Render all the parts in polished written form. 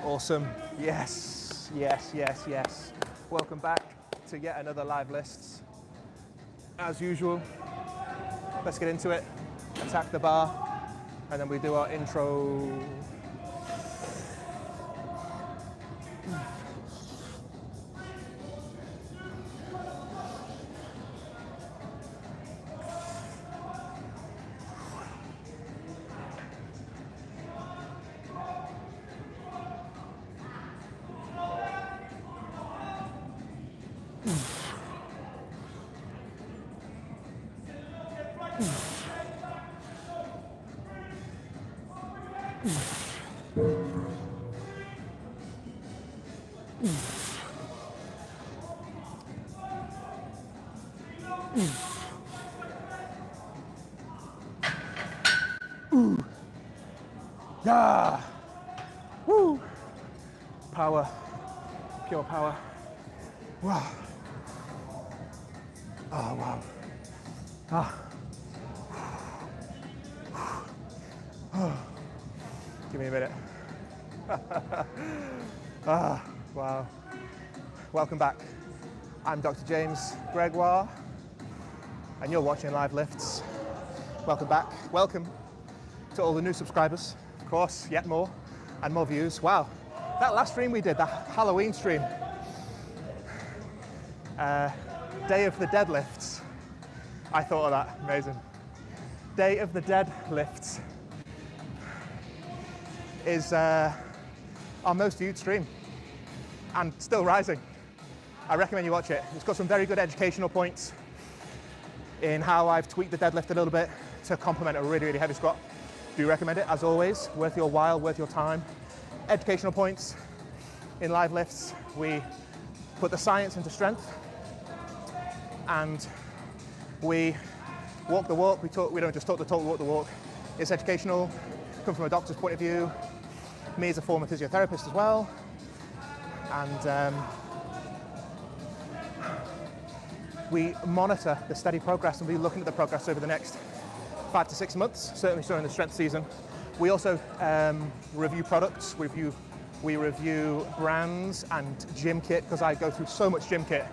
Awesome. Yes, yes, yes, yes. Welcome back to yet another live lists. As usual, let's get into it. Attack the bar, and then we do our intro. Ah! Woo! Power, pure power. Wow. Oh, wow. Ah. Give me a minute. Ah, wow. Welcome back. I'm Dr. James Grégoire, and you're watching Live Lifts. Welcome back. Welcome to all the new subscribers. Of course, yet more and more views. Wow. That last stream we did, that Halloween stream, Day of the Deadlifts. I thought of that, amazing. Day of the Deadlifts is our most viewed stream and still rising. I recommend you watch it. It's got some very good educational points in how I've tweaked the deadlift a little bit to complement a really, really heavy squat. Do recommend it, as always. Worth your while, worth your time. Educational points in live lifts. We put the science into strength and we walk the walk. We don't just talk the talk, we walk the walk. It's educational, come from a doctor's point of view. Me as a former physiotherapist as well. And we monitor the steady progress and we'll be looking at the progress over the next 5 to 6 months, certainly during the strength season. We also review products, we review brands and gym kit, because I go through so much gym kit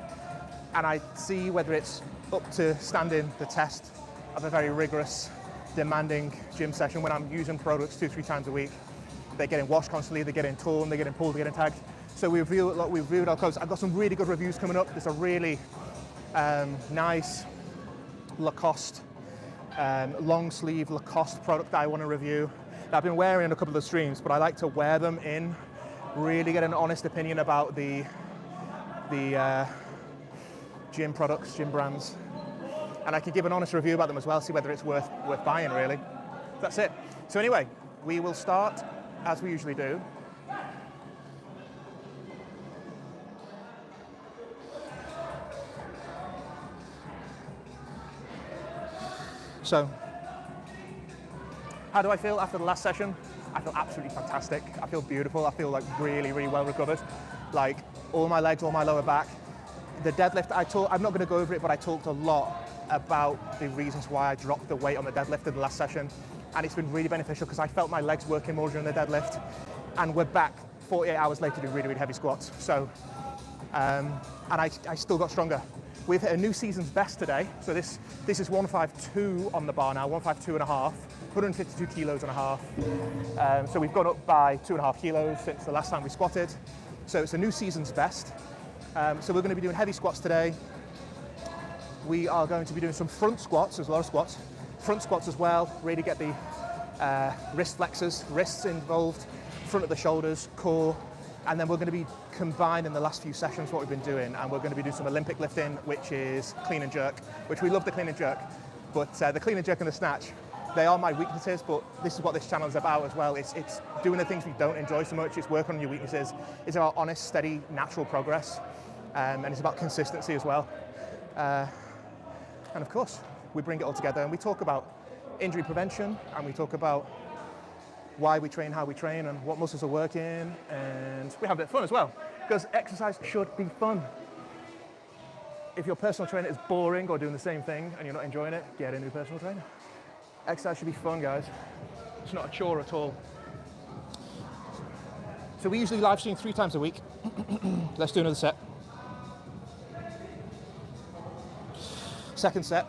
and I see whether it's up to standing the test of a very rigorous, demanding gym session when I'm using products 2-3 times a week. They're getting washed constantly, they're getting torn, they're getting pulled, they're getting tagged. So we review it a lot, we reviewed our clothes. I've got some really good reviews coming up. There's a really nice Lacoste, long sleeve Lacoste product that I want to review. That I've been wearing in a couple of the streams, but I like to wear them in, really get an honest opinion about the gym products, gym brands. And I can give an honest review about them as well, see whether it's worth buying, really. That's it. So anyway, we will start as we usually do. So, how do I feel after the last session? I feel absolutely fantastic. I feel beautiful. I feel like really, really well recovered. Like all my legs, all my lower back. The deadlift, I'm not going to go over it, but I talked a lot about the reasons why I dropped the weight on the deadlift in the last session. And it's been really beneficial because I felt my legs working more during the deadlift. And we're back 48 hours later doing really, really heavy squats. So, and I still got stronger. We've hit a new season's best today. So this is 152 on the bar now, 152 and a half, 152 kilos and a half. So we've gone up by 2.5 kilos since the last time we squatted. So it's a new season's best. So we're going to be doing heavy squats today. We are going to be doing some front squats. There's a lot of squats. Front squats as well, really get the wrist flexors, wrists involved, front of the shoulders, core. And then we're going to be combining the last few sessions what we've been doing, and we're going to be doing some Olympic lifting, which is clean and jerk, which we love the clean and jerk. But the clean and jerk and the snatch, they are my weaknesses, but this is what this channel is about as well. It's doing the things we don't enjoy so much. It's working on your weaknesses. It's about honest, steady, natural progress. And it's about consistency as well. And of course, we bring it all together and we talk about injury prevention, and we talk about why we train, how we train, and what muscles are working, and we have a bit of fun as well, because exercise should be fun. If your personal trainer is boring or doing the same thing and you're not enjoying it, get a new personal trainer. Exercise should be fun, guys. It's not a chore at all. So we usually live stream 3 times a week. Let's do another set. Second set.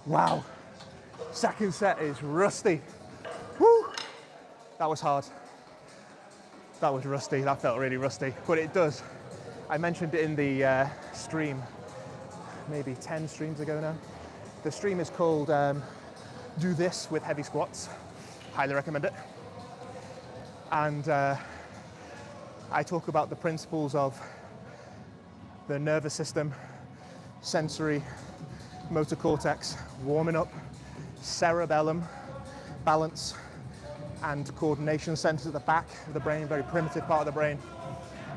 Wow, second set is rusty. Woo! That was hard. That was rusty, that felt really rusty, but it does. I mentioned it in the stream, maybe 10 streams ago now. The stream is called Do This with Heavy Squats. Highly recommend it. And I talk about the principles of the nervous system, sensory, motor cortex, warming up, cerebellum, balance, and coordination centers at the back of the brain, very primitive part of the brain.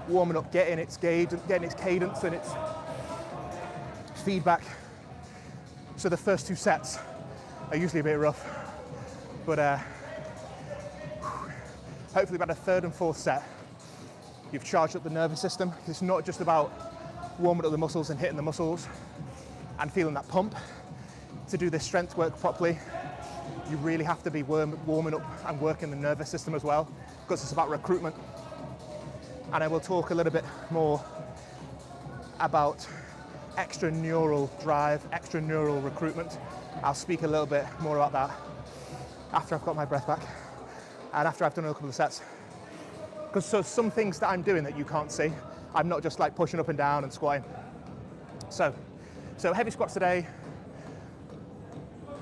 Warming up, getting its cadence and its feedback. So the first 2 sets are usually a bit rough, but hopefully by the 3rd and 4th set, you've charged up the nervous system. It's not just about warming up the muscles and hitting the muscles and feeling that pump. To do this strength work properly, you really have to be warming up and working the nervous system as well, because it's about recruitment. And I will talk a little bit more about extraneural drive, extraneural recruitment. I'll speak a little bit more about that after I've got my breath back and after I've done a couple of sets. Because so some things that I'm doing that you can't see, I'm not just like pushing up and down and squatting. So heavy squats today,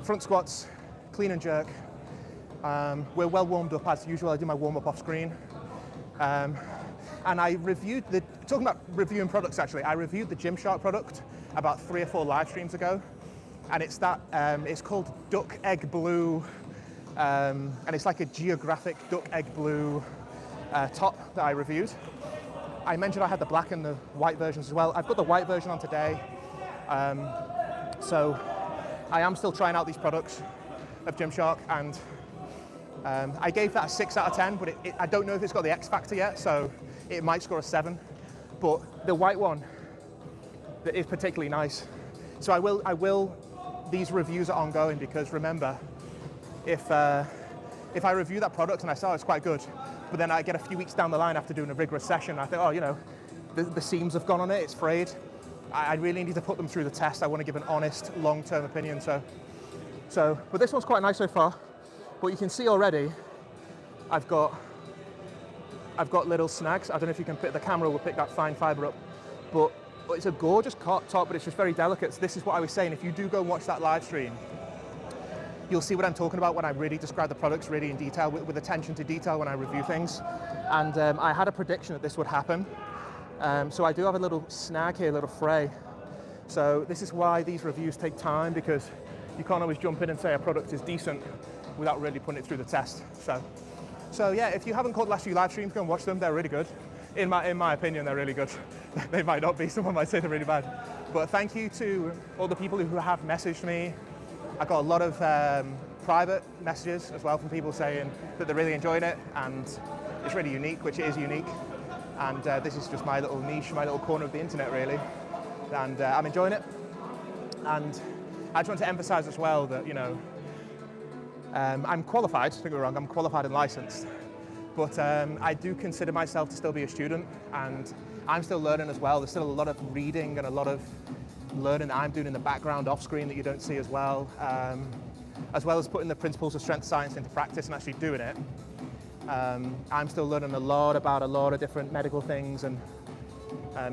front squats, clean and jerk. We're well warmed up as usual. I do my warm up off screen. And I reviewed talking about reviewing products actually, I reviewed the Gymshark product about 3 or 4 live streams ago. And it's it's called Duck Egg Blue. And it's like a geographic duck egg blue top that I reviewed. I mentioned I had the black and the white versions as well. I've got the white version on today. So I am still trying out these products of Gymshark, and I gave that a 6 out of 10, but I don't know if it's got the X factor yet, so it might score a 7. But the white one that is particularly nice. So I will. These reviews are ongoing, because remember, if I review that product and I say, oh, it's quite good, but then I get a few weeks down the line after doing a rigorous session, I think, oh, you know, the seams have gone on it, it's frayed. I really need to put them through the test. I want to give an honest, long-term opinion. But this one's quite nice so far. But you can see already, I've got little snags. I don't know if you can the camera will pick that fine fiber up, but it's a gorgeous top, but it's just very delicate. So this is what I was saying. If you do go and watch that live stream, you'll see what I'm talking about when I really describe the products really in detail, with attention to detail when I review things. And I had a prediction that this would happen. So I do have a little snag here, a little fray. So this is why these reviews take time, because you can't always jump in and say a product is decent without really putting it through the test. So yeah, if you haven't caught the last few live streams, go and watch them. They're really good. In my opinion, they're really good. They might not be. Someone might say they're really bad. But thank you to all the people who have messaged me. I got a lot of private messages as well from people saying that they're really enjoying it, and it's really unique, which it is unique. And this is just my little niche, my little corner of the internet, really. And I'm enjoying it. And I just want to emphasize as well that, you know, I'm qualified, don't get me wrong, I'm qualified and licensed. But I do consider myself to still be a student, and I'm still learning as well. There's still a lot of reading and a lot of learning that I'm doing in the background off screen that you don't see as well as putting the principles of strength science into practice and actually doing it. I'm still learning a lot about a lot of different medical things and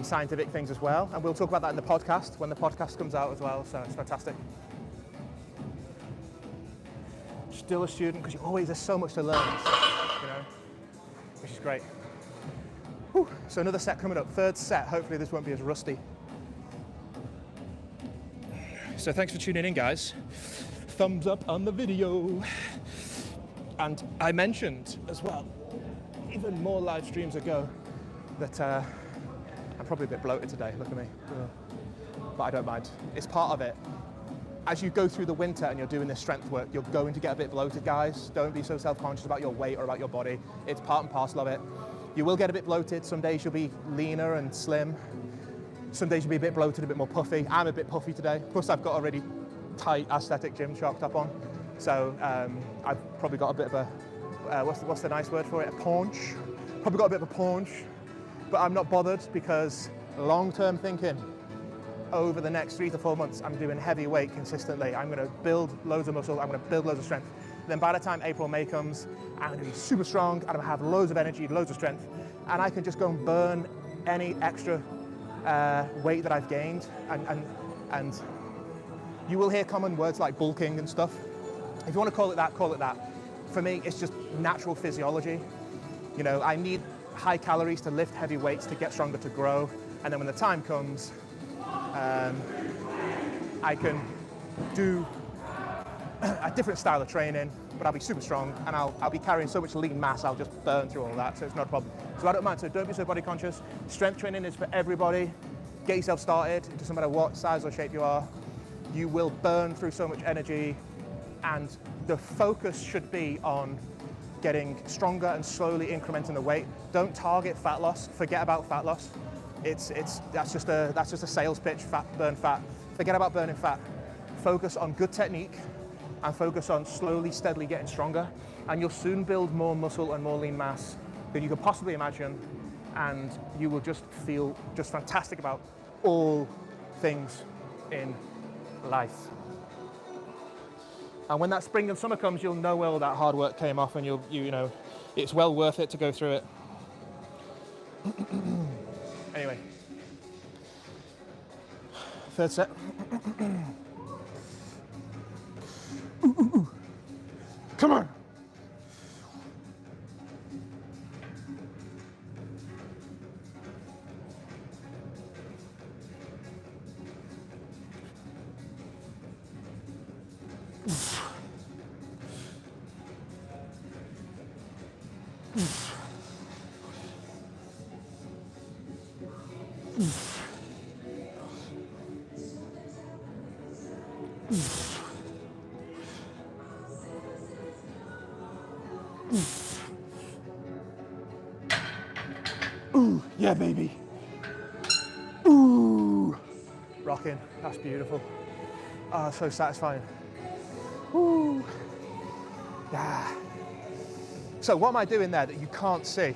scientific things as well. And we'll talk about that in the podcast, when the podcast comes out as well, so it's fantastic. Still a student, because there's so much to learn, you know, which is great. Whew. So another set coming up, third set. Hopefully this won't be as rusty. So thanks for tuning in, guys. Thumbs up on the video. And I mentioned as well, even more live streams ago, that I'm probably a bit bloated today, look at me. But I don't mind, it's part of it. As you go through the winter and you're doing this strength work, you're going to get a bit bloated, guys. Don't be so self-conscious about your weight or about your body. It's part and parcel of it. You will get a bit bloated. Some days you'll be leaner and slim. Some days you'll be a bit bloated, a bit more puffy. I'm a bit puffy today. Plus I've got a really tight aesthetic gym shark top on. So I've probably got a bit of a, what's the nice word for it? A paunch. Probably got a bit of a paunch, but I'm not bothered because long-term thinking, over the next 3 to 4 months, I'm doing heavy weight consistently. I'm gonna build loads of muscle, I'm gonna build loads of strength. Then by the time April, May comes, I'm gonna be super strong, I'm gonna have loads of energy, loads of strength, and I can just go and burn any extra weight that I've gained. And you will hear common words like bulking and stuff. If you wanna call it that, call it that. For me, it's just natural physiology. You know, I need high calories to lift heavy weights, to get stronger, to grow. And then when the time comes, I can do a different style of training, but I'll be super strong and I'll be carrying so much lean mass, I'll just burn through all that, so it's not a problem. So I don't mind, so don't be so body conscious. Strength training is for everybody. Get yourself started, it doesn't matter what size or shape you are. You will burn through so much energy, and the focus should be on getting stronger and slowly incrementing the weight. Don't target fat loss, forget about fat loss. That's just a sales pitch, burn fat. Forget about burning fat. Focus on good technique and focus on slowly, steadily getting stronger. And you'll soon build more muscle and more lean mass than you could possibly imagine. And you will just feel just fantastic about all things in life. And when that spring and summer comes, you'll know where all that hard work came off, and you know, it's well worth it to go through it. Anyway, third set. Come on. Ooh, yeah, baby. Ooh, rocking. That's beautiful. Ah, so satisfying. Ooh, yeah. So what am I doing there that you can't see?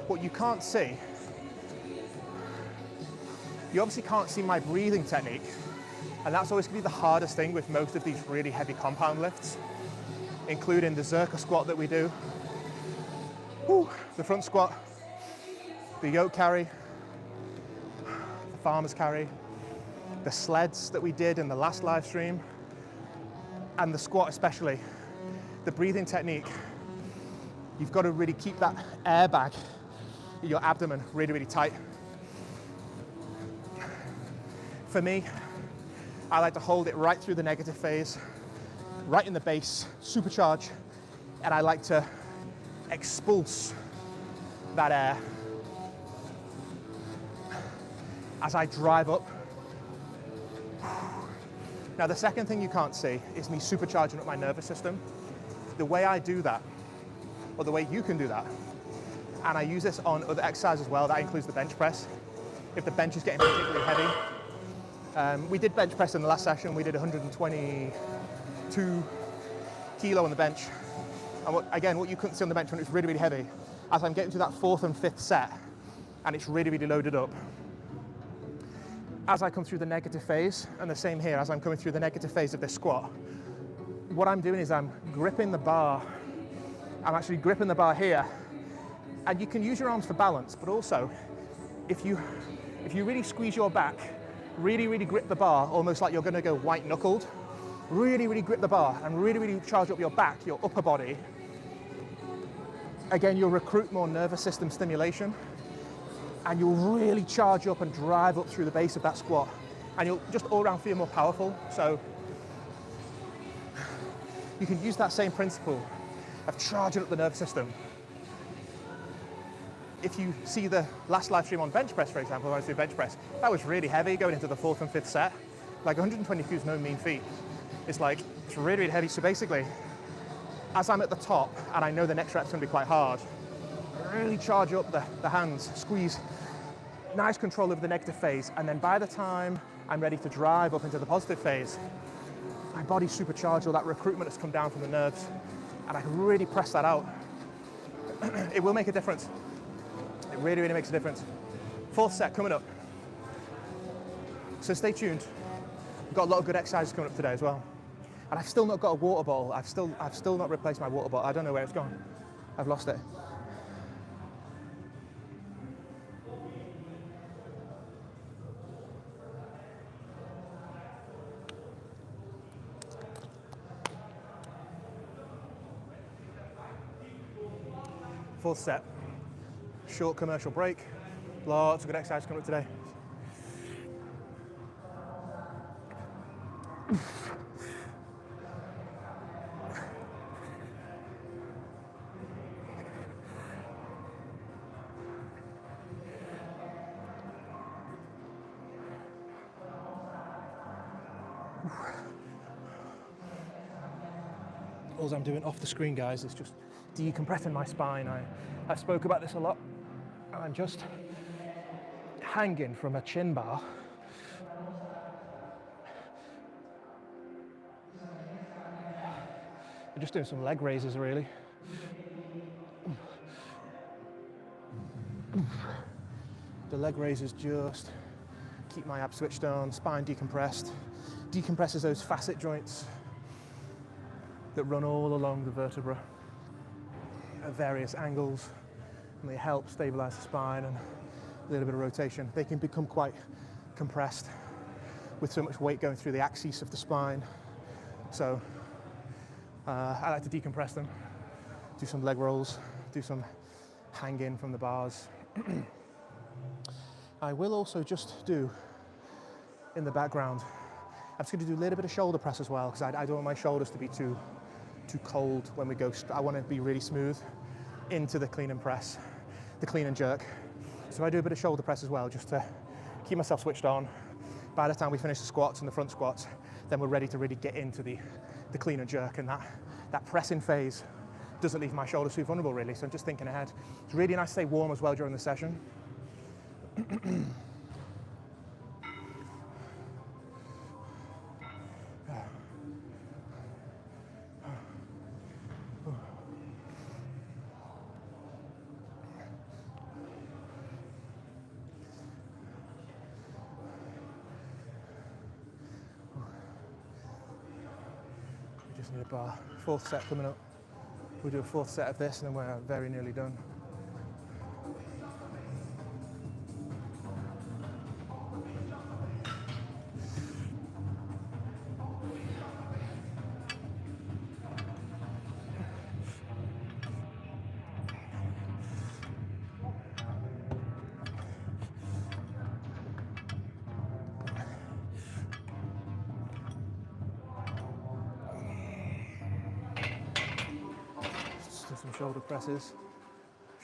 What you can't see, you obviously can't see my breathing technique, and that's always going to be the hardest thing with most of these really heavy compound lifts, including the Zercher squat that we do, the front squat, the yoke carry, the farmer's carry, the sleds that we did in the last live stream, and the squat especially. The breathing technique, you've got to really keep that airbag in your abdomen really, really tight. For me, I like to hold it right through the negative phase, right in the base, supercharge, and I like to expulse that air as I drive up. Now, the second thing you can't see is me supercharging up my nervous system. The way I do that, or the way you can do that, and I use this on other exercises as well, that includes the bench press. If the bench is getting particularly heavy, we did bench press in the last session. We did 122 kilo on the bench. And what you couldn't see on the bench when it was really, really heavy, as I'm getting to that fourth and fifth set, and it's really, really loaded up, as I come through the negative phase, and the same here, as I'm coming through the negative phase of this squat, what I'm doing is I'm gripping the bar. I'm actually gripping the bar here, and you can use your arms for balance, but also, if you really squeeze your back, really, really grip the bar, almost like you're gonna go white-knuckled, really, really grip the bar and really, really charge up your back, your upper body, again, you'll recruit more nervous system stimulation, and you'll really charge up and drive up through the base of that squat, and you'll just all around feel more powerful. So you can use that same principle of charging up the nervous system. If you see the last live stream on bench press, for example, when I was doing bench press, that was really heavy going into the 4th and 5th set. Like 122 is no mean feat. It's like, it's really, really heavy. So basically, as I'm at the top and I know the next rep's gonna be quite hard, really charge up the hands, squeeze, nice control over the negative phase, and then by the time I'm ready to drive up into the positive phase, my body's supercharged, all that recruitment has come down from the nerves, and I can really press that out. It will make a difference. It really, really makes a difference. 4th set coming up. So stay tuned. We've got a lot of good exercises coming up today as well. And I've still not got a water bottle. I've still not replaced my water bottle. I don't know where it's gone. I've lost it. Fourth set. Short commercial break. Lots of good exercise coming up today. All I'm doing off the screen, guys, is just decompressing my spine. I spoke about this a lot. I'm just hanging from a chin bar. I'm just doing some leg raises, really. The leg raises just keep my abs switched on, spine decompressed, decompresses those facet joints that run all along the vertebra at various angles, and they help stabilize the spine and a little bit of rotation. They can become quite compressed with so much weight going through the axis of the spine. So I like to decompress them, do some leg rolls, do some hanging from the bars. I will also just do, in the background, I'm just going to do a little bit of shoulder press as well, because I don't want my shoulders to be too cold when we go. I want to be really smooth into the clean and press, the clean and jerk. So I do a bit of shoulder press as well, just to keep myself switched on. By the time we finish the squats and the front squats, then we're ready to really get into the clean and jerk, and that pressing phase doesn't leave my shoulders too vulnerable, really. So I'm just thinking ahead. It's really nice to stay warm as well during the session. We just need a bar. Fourth set coming up. We'll do a fourth set of this and then we're very nearly done. Some shoulder presses.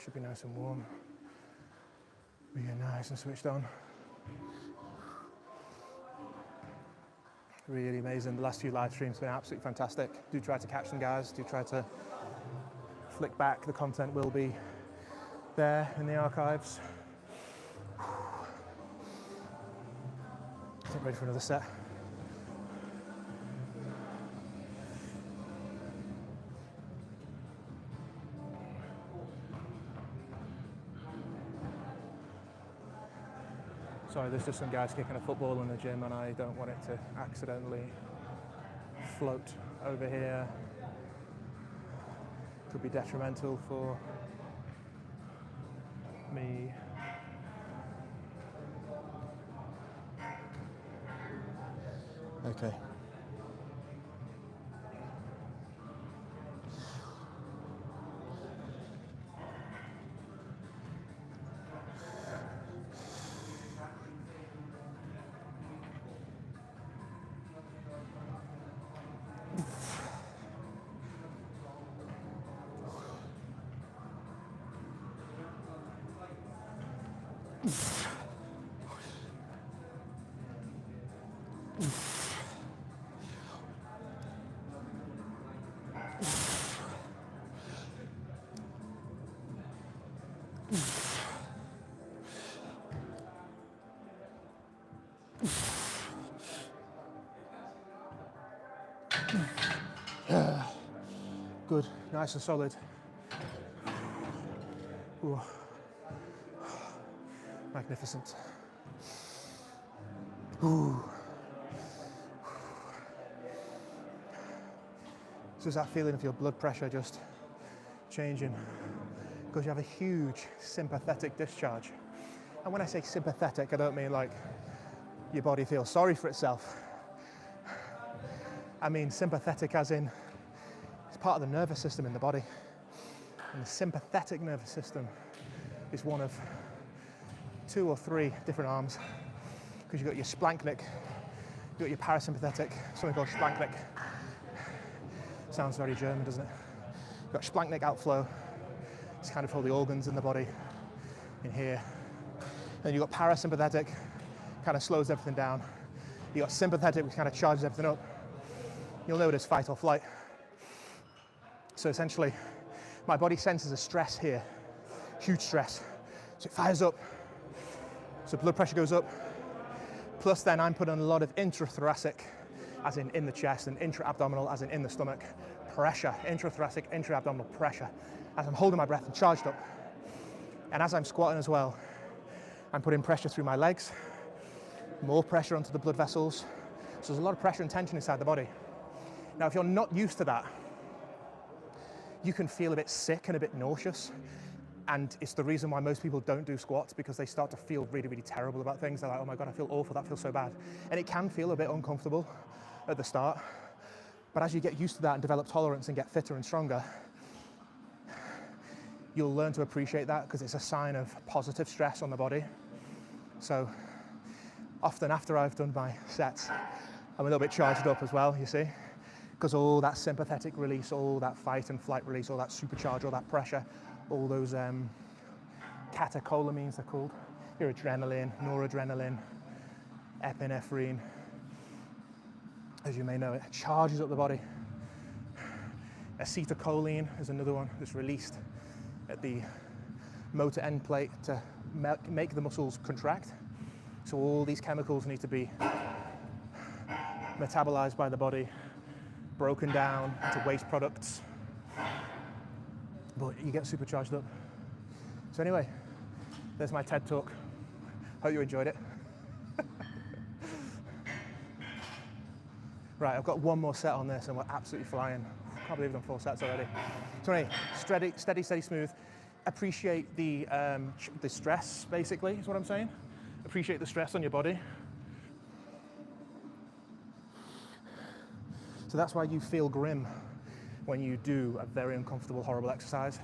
Should be nice and warm. We get nice and switched on. Really amazing. The last few live streams have been absolutely fantastic. Do try to catch them, guys. Do try to flick back. The content will be there in the archives. I think ready for another set. Sorry, there's just some guys kicking a football in the gym and I don't want it to accidentally float over here. Could be detrimental for me. Okay. Good, nice and solid. Ooh. Magnificent. Ooh. So is that feeling of your blood pressure just changing? Because you have a huge sympathetic discharge. And when I say sympathetic, I don't mean like your body feels sorry for itself. I mean sympathetic as in it's part of the nervous system in the body. And the sympathetic nervous system is one of 2 or 3 different arms. Because you've got your splanchnic, you've got your parasympathetic, something called splanchnic. Sounds very German, doesn't it? You've got splanchnic outflow. It's kind of all the organs in the body in here. Then you've got parasympathetic, kind of slows everything down. You've got sympathetic, which kind of charges everything up. You'll know it as fight or flight. So essentially, my body senses a stress here, huge stress. So it fires up, so blood pressure goes up. Plus then I'm putting a lot of intrathoracic, as in the chest, and intra-abdominal, as in the stomach, pressure, intrathoracic, intra-abdominal pressure, as I'm holding my breath and charged up. And as I'm squatting as well, I'm putting pressure through my legs, more pressure onto the blood vessels. So there's a lot of pressure and tension inside the body. Now, if you're not used to that, you can feel a bit sick and a bit nauseous. And it's the reason why most people don't do squats, because they start to feel really, really terrible about things. They're like, oh my God, I feel awful, that feels so bad. And it can feel a bit uncomfortable at the start. But as you get used to that and develop tolerance and get fitter and stronger, you'll learn to appreciate that, because it's a sign of positive stress on the body. So often after I've done my sets, I'm a little bit charged up as well, you see, because all that sympathetic release, all that fight and flight release, all that supercharge, all that pressure, all those catecholamines they're called, your adrenaline, noradrenaline, epinephrine, as you may know, it charges up the body. Acetylcholine is another one that's released at the motor end plate to make the muscles contract. So all these chemicals need to be metabolized by the body, broken down into waste products, but you get supercharged up. So anyway, there's my TED talk. Hope you enjoyed it. Right, I've got one more set on this and we're absolutely flying. Can't believe I've done 4 sets already. So anyway, steady, smooth. Appreciate the stress, basically, is what I'm saying. Appreciate the stress on your body. So that's why you feel grim when you do a very uncomfortable, horrible exercise.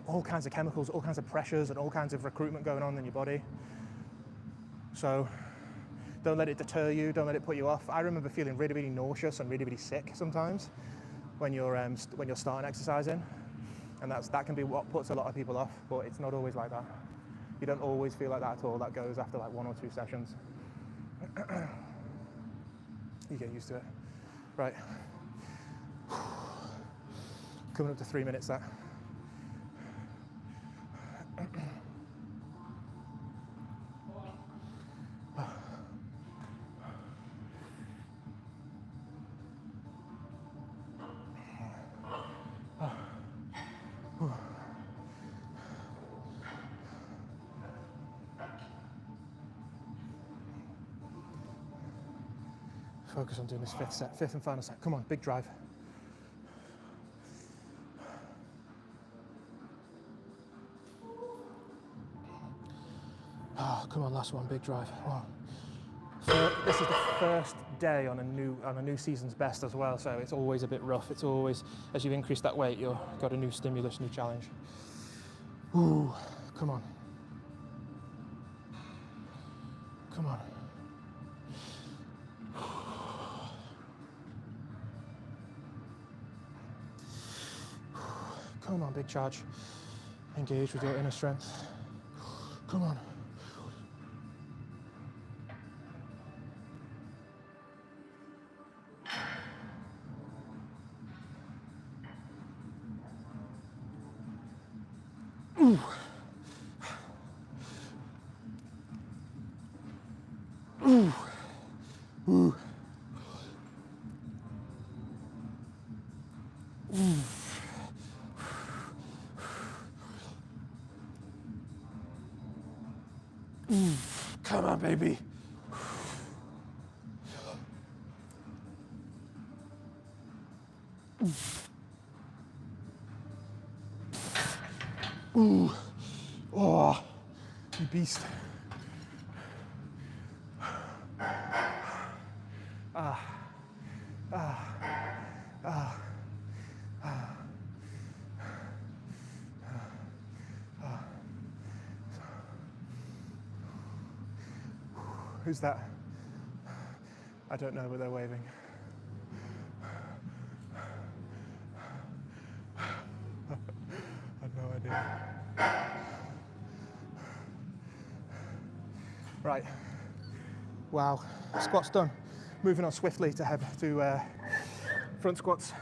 All kinds of chemicals, all kinds of pressures, and all kinds of recruitment going on in your body. So don't let it deter you, don't let it put you off. I remember feeling really, really nauseous and really, really sick sometimes when you're starting exercising. And that can be what puts a lot of people off, but it's not always like that. You don't always feel like that at all. That goes after like 1 or 2 sessions. You get used to it. Right. Coming up to 3 minutes, that. Focus on doing this 5th and final set. Come on, big drive. Oh, come on, last one, big drive. Oh. So this is the first day on a new season's best as well, so it's always a bit rough. It's always, as you've increased that weight, you've got a new stimulus, new challenge. Ooh, come on. Come on. Come on, big charge. Engage with your inner strength. Come on. Come on, baby. Ooh. Oh, you beast. Who's that? I don't know, but they're waving. I've no idea. Right. Wow. Squats done. Moving on swiftly to front squats.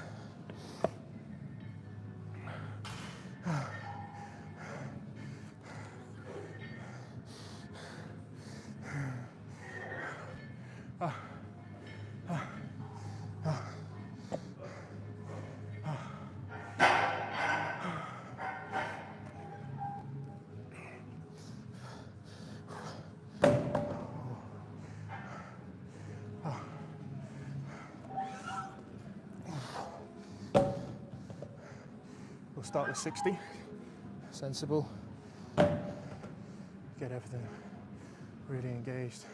We'll start with 60. Sensible. Get everything really engaged.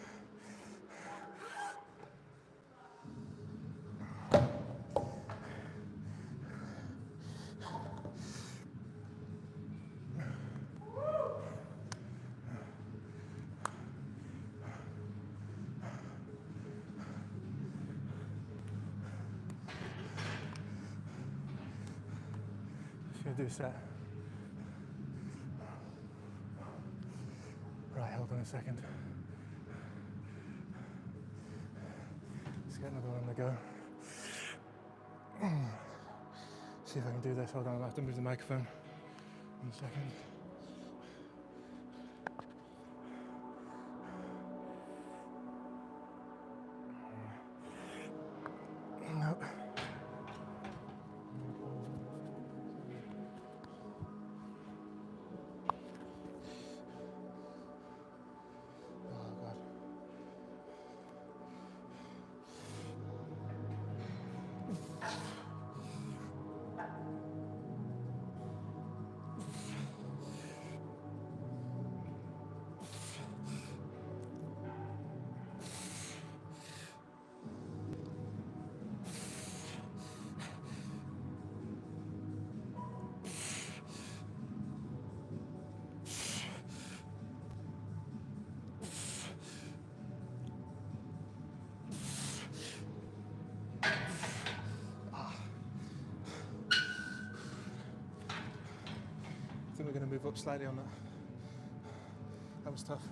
Just gonna do a set. Right, hold on a second. Let's get another one on the go. See if I can do this. Hold on, I'll have to move the microphone. 1 second. Nope. Oh God. I think we're going to move up slightly on that. That was tough.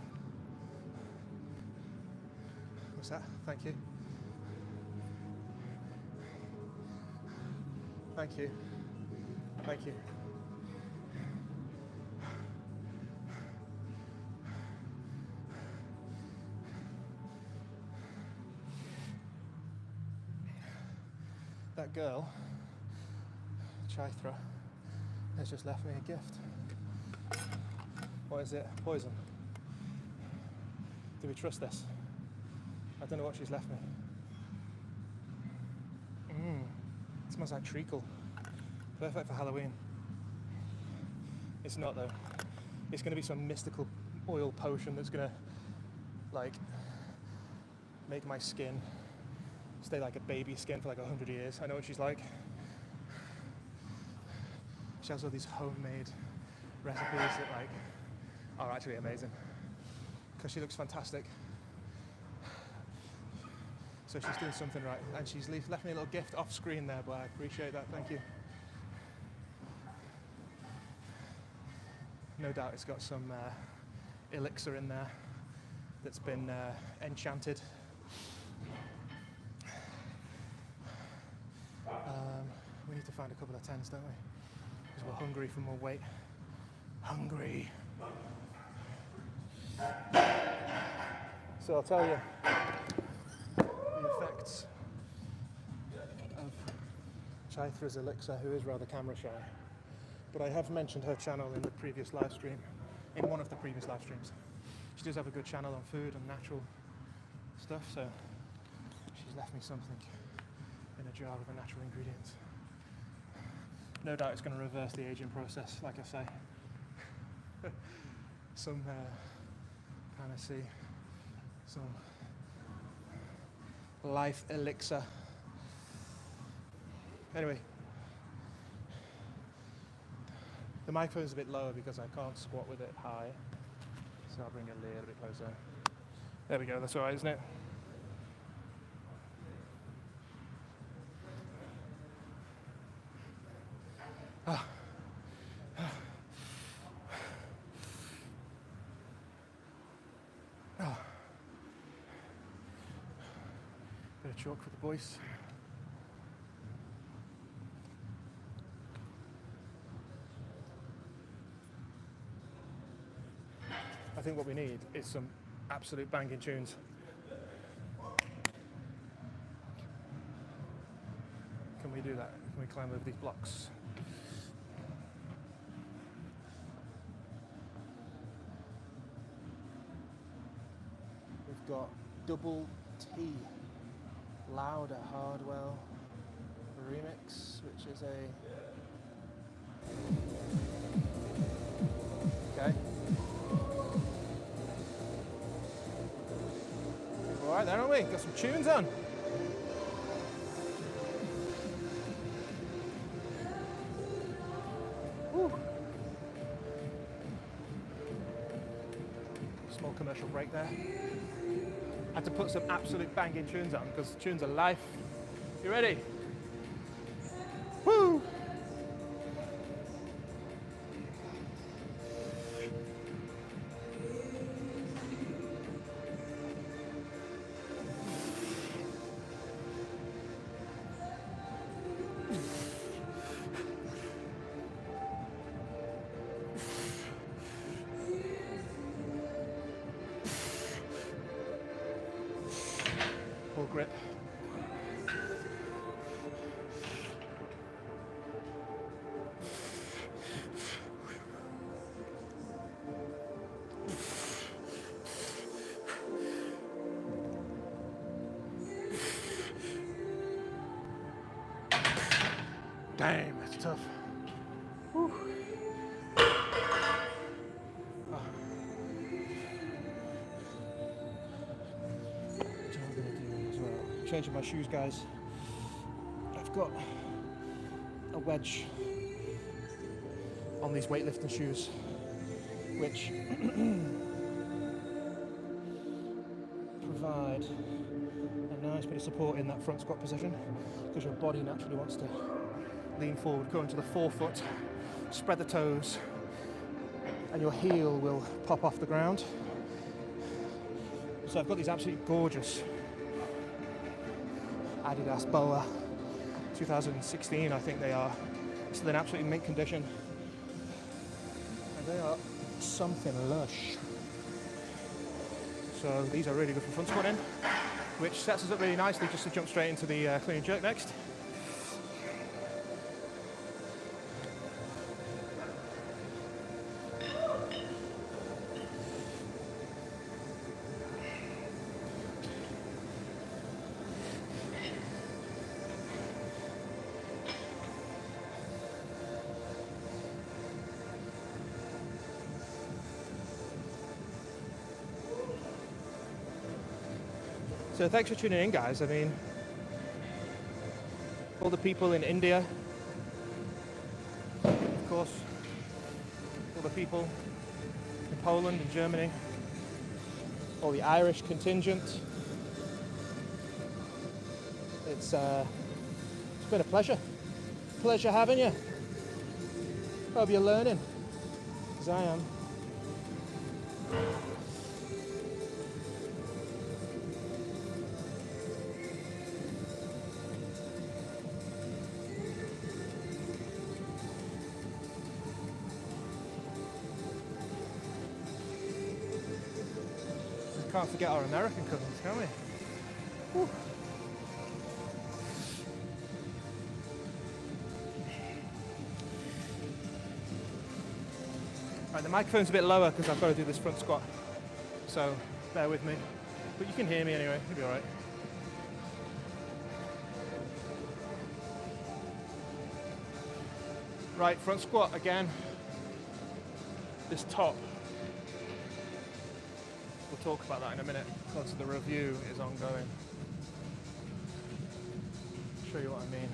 What's that? Thank you. Thank you. Thank you. That girl, Chaitra, has just left me a gift. What is it? Poison. Do we trust this? I don't know what she's left me. It smells like treacle. Perfect for Halloween. It's not though. It's going to be some mystical oil potion that's going to like make my skin stay like a baby skin for like 100 years. I know what she's like. She has all these homemade recipes that like are actually amazing because she looks fantastic. So she's doing something right, and she's left me a little gift off screen there, but I appreciate that. Thank you. No doubt it's got some elixir in there that's been enchanted. We need to find a couple of 10s, don't we? Because we're hungry for more weight. hungry. So I'll tell you the effects of Chaithra's elixir, who is rather camera shy. But I have mentioned her channel in the previous live stream, in one of the previous live streams. She does have a good channel on food and natural stuff, so she's left me something in a jar of the natural ingredients. No doubt it's going to reverse the aging process, like I say. Some panacea, some life elixir. Anyway, the microphone's a bit lower because I can't squat with it high, so I'll bring it a little bit closer. There we go, that's alright, isn't it? Ah. Oh. Bit of chalk for the boys. I think what we need is some absolute banging tunes. Can we do that? Can we climb over these blocks? We've got Double T, Louder Hardwell remix, which is a... Okay. All right then, aren't we? Got some tunes on. Woo. Small commercial break there. Had to put some absolute banging tunes on because tunes are life. You ready? Woo! Full grip. Damn, that's tough. Whew. Changing my shoes, guys. I've got a wedge on these weightlifting shoes, which provide a nice bit of support in that front squat position because your body naturally wants to lean forward, go into the forefoot, spread the toes, and your heel will pop off the ground. So I've got these absolutely gorgeous Adidas Boa 2016, I think they are. Still in absolutely mint condition. And they are something lush. So these are really good for front squatting, which sets us up really nicely just to jump straight into the clean and jerk next. So thanks for tuning in, guys. I mean, all the people in India, of course, all the people in Poland and Germany, all the Irish contingent. It's been a pleasure. Pleasure having you. Hope you're learning, as I am. Can't forget our American cousins, can we? Whew. Right, the microphone's a bit lower because I've got to do this front squat, so bear with me. But you can hear me anyway, you'll be alright. Right, front squat again. This top. We'll talk about that in a minute because the review is ongoing. Show you what I mean.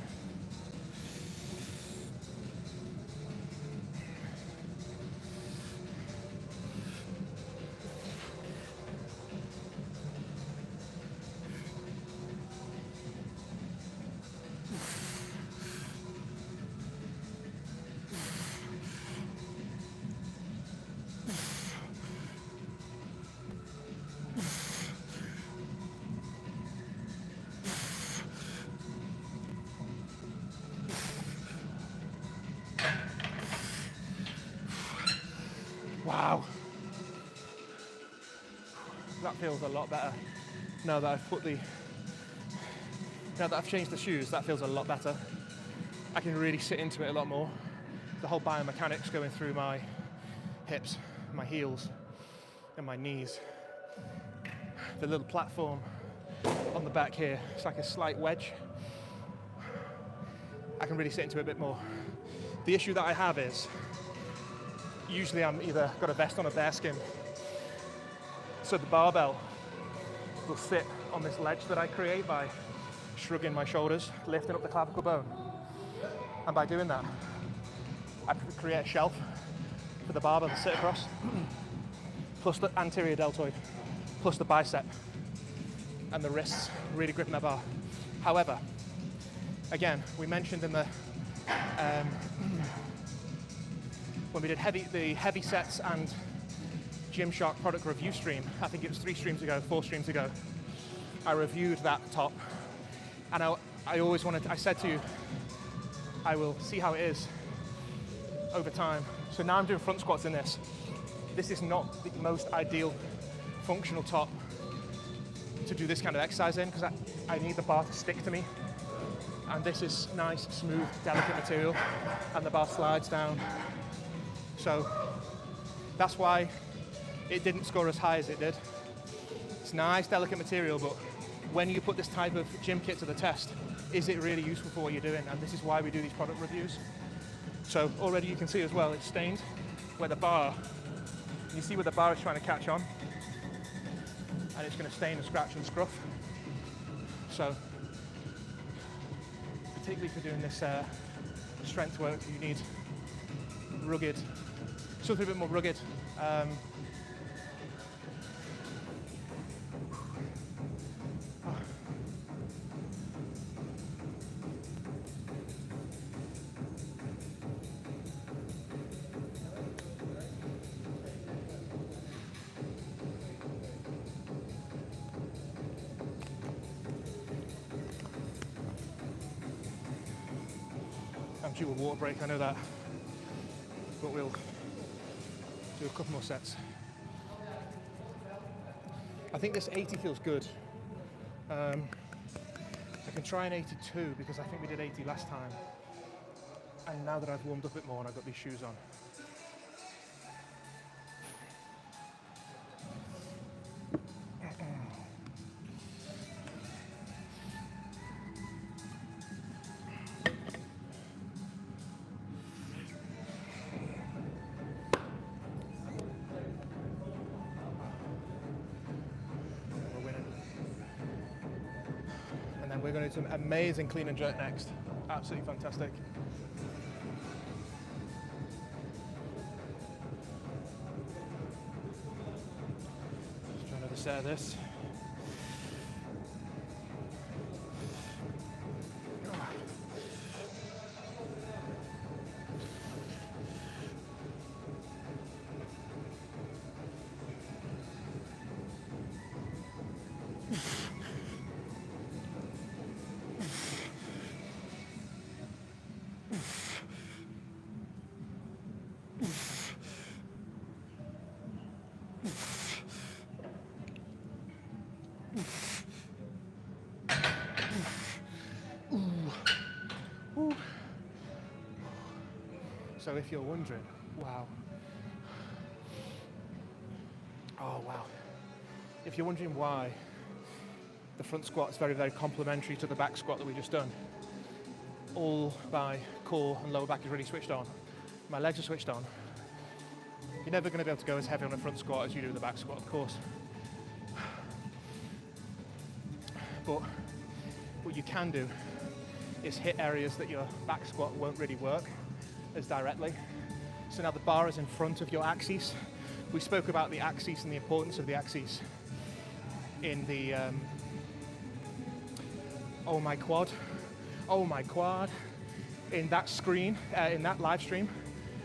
Wow, that feels a lot better. Now that I've changed the shoes, that feels a lot better. I can really sit into it a lot more. The whole biomechanics going through my hips, my heels, and my knees. The little platform on the back here, it's like a slight wedge. I can really sit into it a bit more. The issue that I have is, usually I'm either got a vest on a bearskin, so the barbell will sit on this ledge that I create by shrugging my shoulders, lifting up the clavicle bone. And by doing that, I create a shelf for the barbell to sit across, plus the anterior deltoid, plus the bicep, and the wrists really gripping that bar. However, again, we mentioned in the when we did the heavy sets and Gymshark product review stream, I think it was 4 streams ago, I reviewed that top, and I said to you, I will see how it is over time. So now I'm doing front squats in this. This is not the most ideal functional top to do this kind of exercise in, because I need the bar to stick to me. And this is nice, smooth, delicate material, and the bar slides down. So that's why it didn't score as high as it did. It's nice, delicate material, but when you put this type of gym kit to the test, is it really useful for what you're doing? And this is why we do these product reviews. So already you can see as well, it's stained where the bar, you see where the bar is trying to catch on, and it's going to stain and scratch and scruff. So particularly for doing this strength work, you need rugged, something a bit more rugged. I'm due a water break, I know that, but we'll do a couple more sets. I think this 80 feels good. I can try an 82 because I think we did 80 last time. And now that I've warmed up a bit more and I've got these shoes on. We're going to do some amazing clean and jerk next. Absolutely fantastic. Let's try another set of this. So if you're wondering, wow. Oh, wow. If you're wondering why the front squat is very, very complementary to the back squat that we just done, all my core and lower back is really switched on. My legs are switched on. You're never going to be able to go as heavy on a front squat as you do in the back squat, of course. But what you can do is hit areas that your back squat won't really work as directly. So now the bar is in front of your axis. We spoke about the axis and the importance of the axis in the oh my quad, in that screen, in that live stream,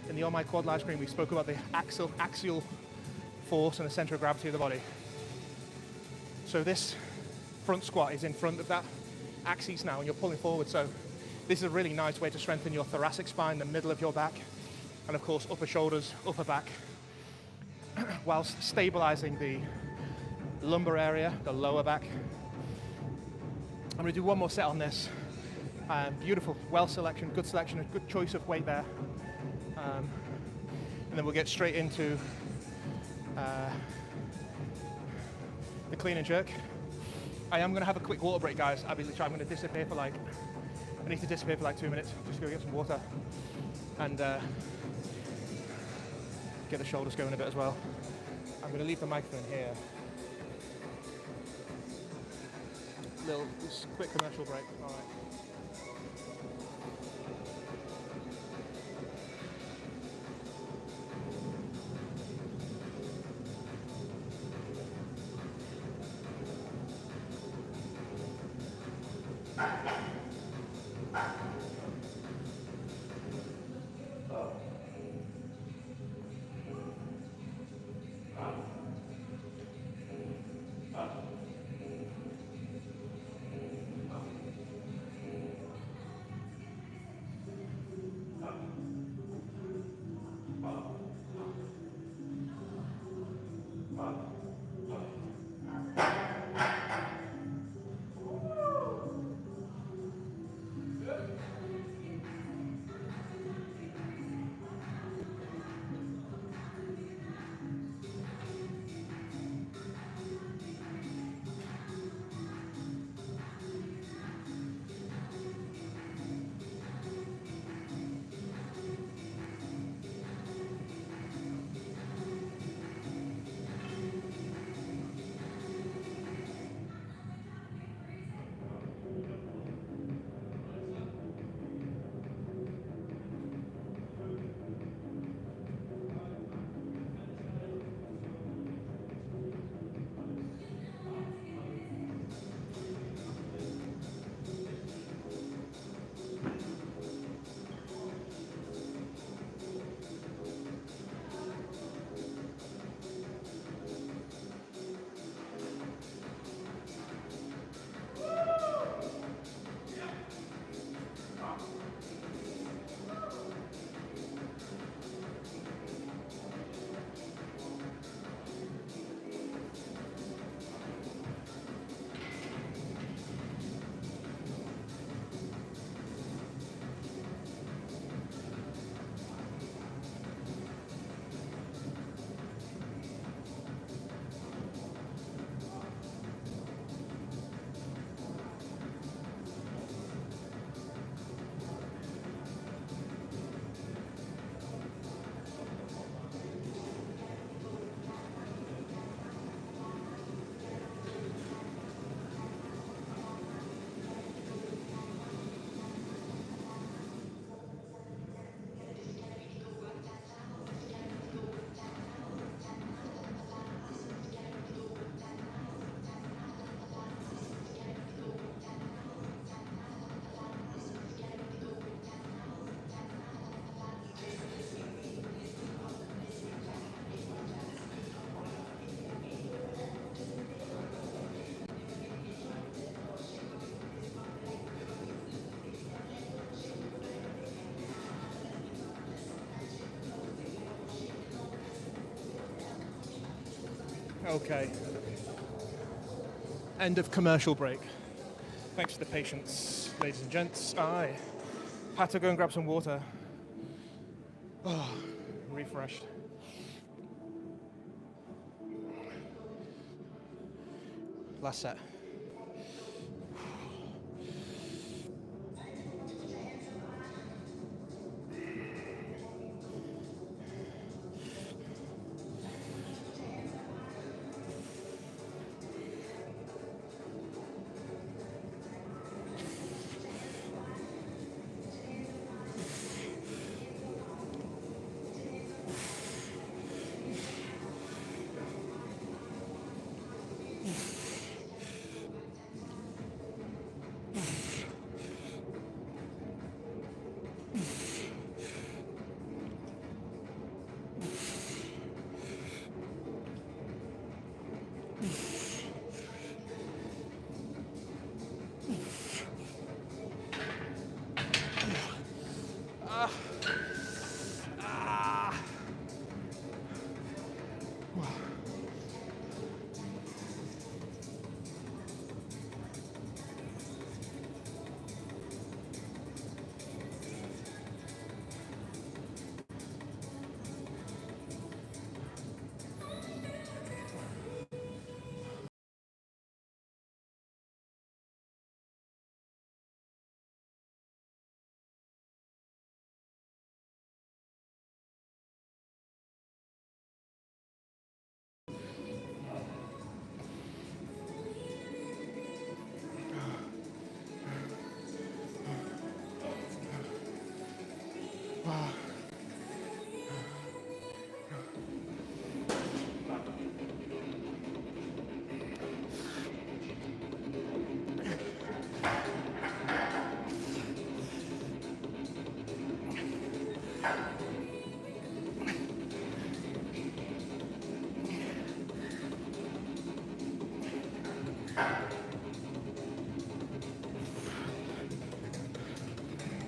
in the Oh My Quad live stream, we spoke about the axial force and the center of gravity of the body. So this front squat is in front of that axis now, and you're pulling forward. So this is a really nice way to strengthen your thoracic spine, the middle of your back, and of course upper shoulders, upper back, whilst stabilizing the lumbar area, the lower back. I'm going to do one more set on this. Beautiful, good selection, a good choice of weight there. And then we'll get straight into the clean and jerk. I am going to have a quick water break, guys. I'm going to disappear for I need to disappear for like 2 minutes. Just go get some water and get the shoulders going a bit as well. I'm going to leave the microphone here. Just quick commercial break. All right. Okay. End of commercial break. Thanks for the patience, ladies and gents. I had to go and grab some water. Refreshed. Last set.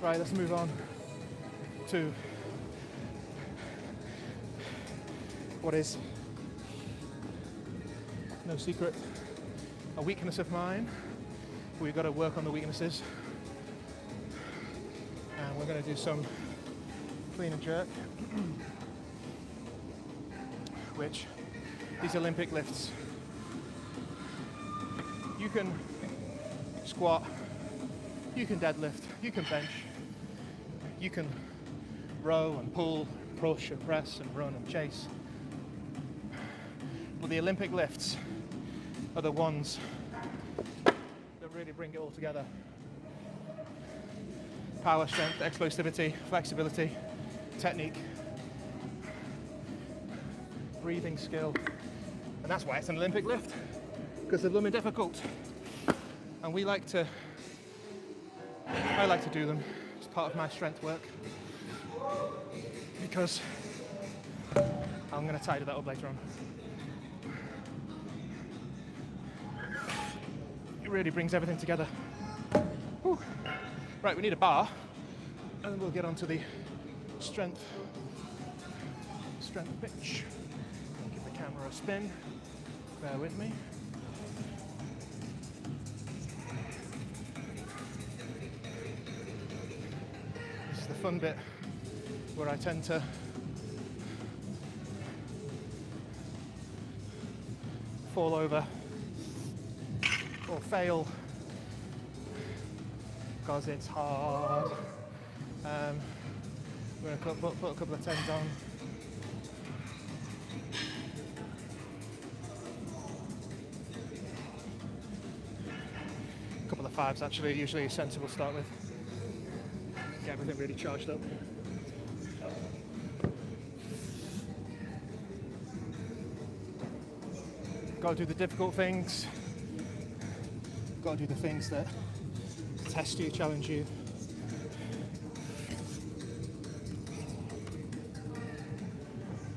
Right, let's move on to what is no secret a weakness of mine. We've got to work on the weaknesses, and we're going to do some clean and jerk, which these Olympic lifts, you can squat, you can deadlift, you can bench, you can row and pull, push and press and run and chase. But the Olympic lifts are the ones that really bring it all together. Power, strength, explosivity, flexibility, technique, breathing skill. And that's why it's an Olympic lift, because they're blooming difficult. And I like to do them as part of my strength work, because I'm going to tidy that up later on. It really brings everything together. Whew. Right, we need a bar, and then we'll get onto the strength pitch. I'll give the camera a spin. Bear with me. This is the fun bit where I tend to fall over or fail because it's hard. We're going to put a couple of tens on. A couple of fives actually, usually a sensible start with. Get everything really charged up. Got to do the difficult things. Got to do the things that test you, challenge you.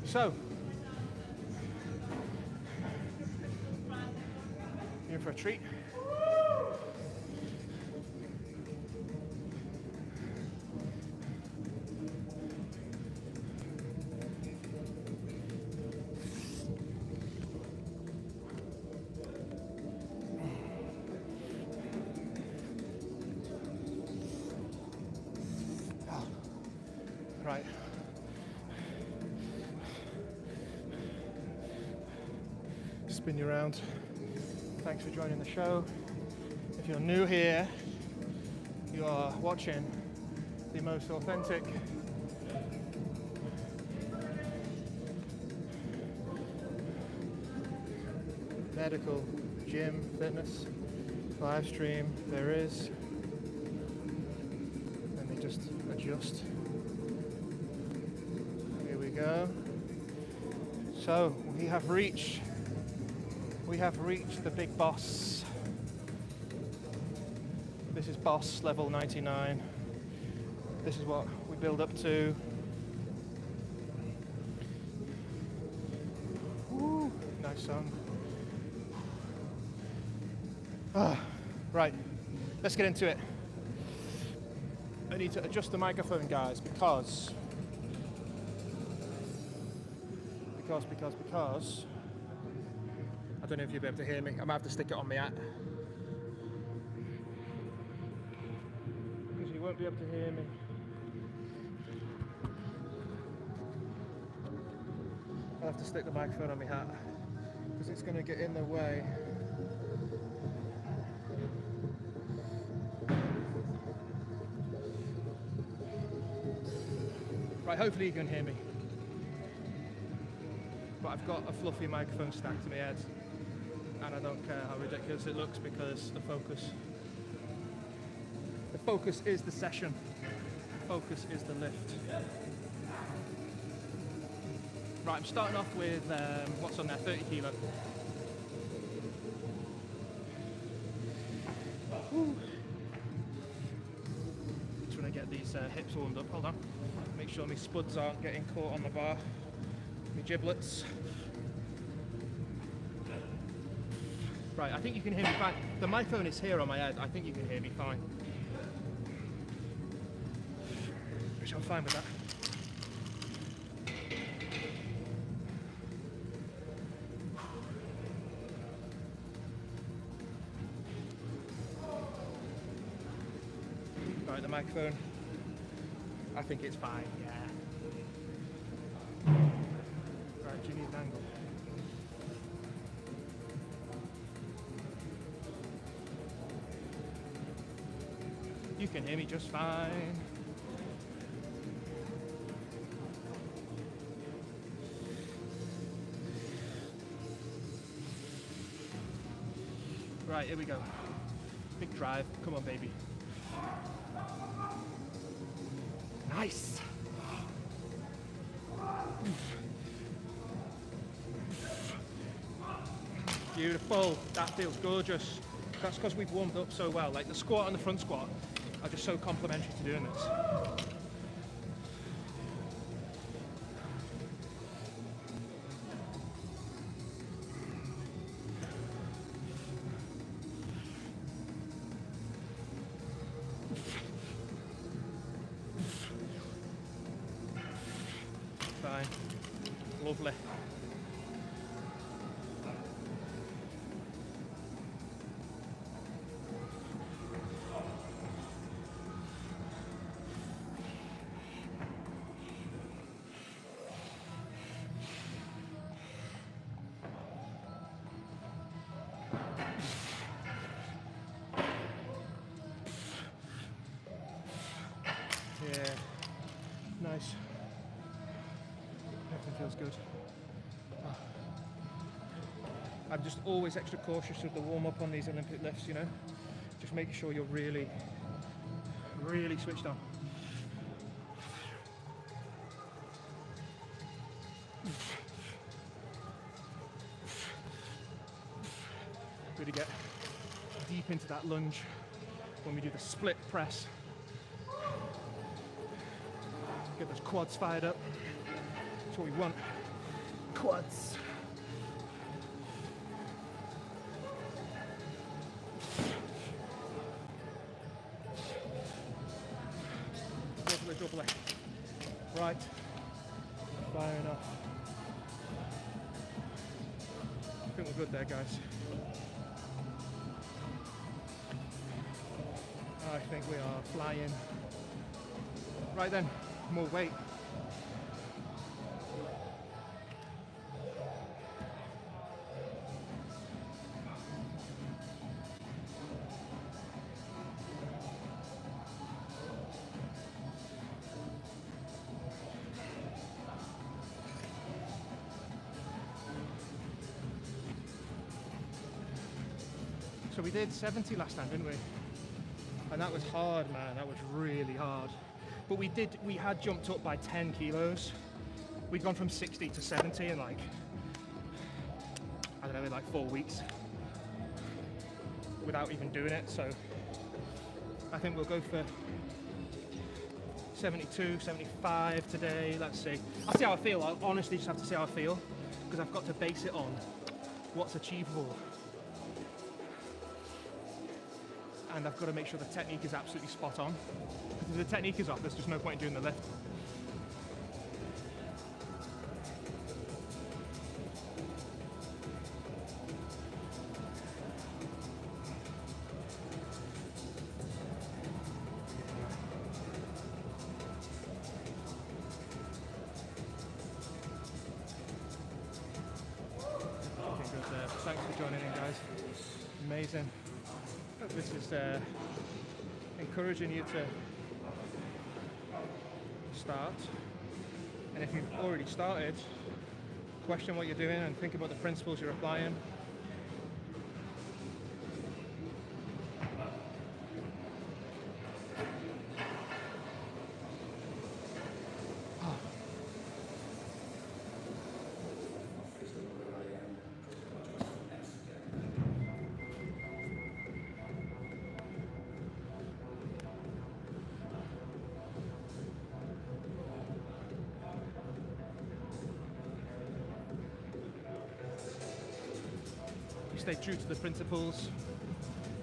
So, you're in for a treat. Right, spin you around. Thanks for joining the show. If you're new here, you are watching the most authentic, medical gym fitness live stream there is. Let me just adjust. Here we go. So we have reached the big boss. This is boss level 99. This is what we build up to. Woo, nice song. Right, let's get into it. I need to adjust the microphone, guys, because I don't know if you'll be able to hear me. I might have to stick it on my hat because you won't be able to hear me. I'll have to stick the microphone on my hat because it's going to get in the way. Right, hopefully you can hear me. But I've got a fluffy microphone stacked to my head, and I don't care how ridiculous it looks because the focus is the session. The focus is the lift. Right, I'm starting off with what's on there, 30 kilo. Woo. Trying to get these hips warmed up. Hold on. Make sure my spuds aren't getting caught on the bar. My giblets. Right, I think you can hear me fine. The microphone is here on my head. I think you can hear me fine. Which I'm fine with that. Right, the microphone. I think it's fine, yeah. Right, do you need an angle? You can hear me just fine. Right, here we go. Big drive, come on baby. Nice. Beautiful. That feels gorgeous. That's because we've warmed up so well. Like the squat and the front squat are just so complementary to doing this. Fine. Lovely. Yeah, nice. Everything feels good. I'm just always extra cautious with the warm-up on these Olympic lifts, you know? Just making sure you're really, really switched on. Really get deep into that lunge when we do the split press. Get those quads fired up. That's what we want. Quads. Doubly. Right. Firing off. I think we're good there, guys. I think we are flying. Right then, more weight. So we did 70 last time, didn't we? And that was hard, man. That was really hard. But we had jumped up by 10 kilos. We'd gone from 60 to 70 in like, I don't know, in like 4 weeks without even doing it. So I think we'll go for 72, 75 today. Let's see. I'll see how I feel. I'll honestly just have to see how I feel because I've got to base it on what's achievable. And I've got to make sure the technique is absolutely spot on. Because if the technique is off, there's just no point in doing the lift. Okay, good. Thanks for joining in, guys. Amazing. This is encouraging you to start, and if you've already started, question what you're doing and think about the principles you're applying. Stay true to the principles.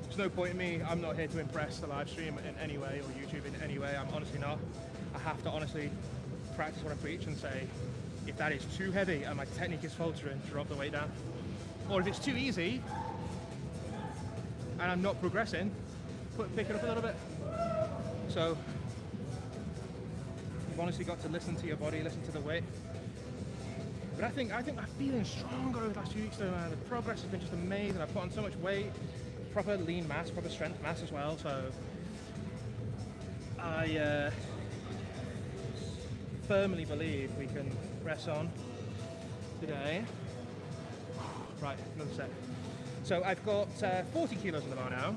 There's no point in me, I'm not here to impress the live stream in any way or YouTube in any way. I'm honestly not. I have to honestly practice what I preach and say, if that is too heavy and my technique is faltering, drop the weight down. Or if it's too easy and I'm not progressing, pick it up a little bit. So you've honestly got to listen to your body, listen to the weight. But I think I'm feeling stronger over the last few weeks though, man. The progress has been just amazing. I've put on so much weight, proper lean mass, proper strength mass as well. So I firmly believe we can press on today. Right, another set. So I've got 40 kilos in the bar now.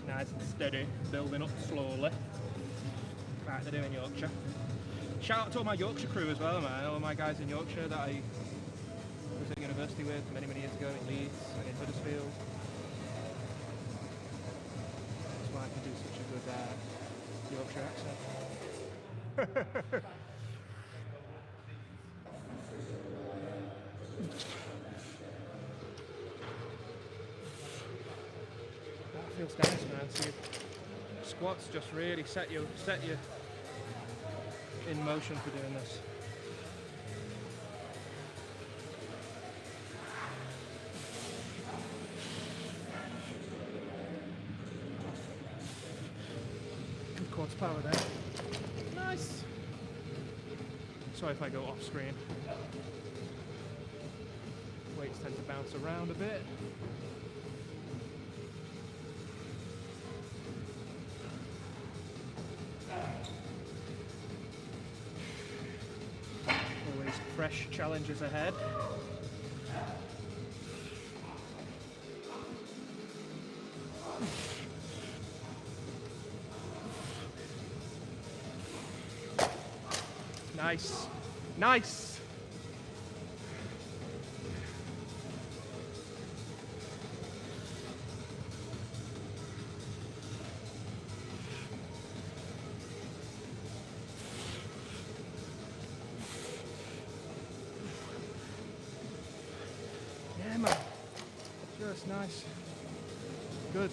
Nice and steady, building up slowly. Right, they're doing Yorkshire. Shout out to all my Yorkshire crew as well, man. All my guys in Yorkshire that I was at university with many years ago in Leeds and in Huddersfield. That's why I can do such a good Yorkshire accent. That feels nice, man. So squats just really set you in motion for doing this. Good quads power there. Nice. Sorry if I go off screen. Weights tend to bounce around a bit. Fresh challenges ahead. Nice. Nice. Yeah, man. Just nice. Good.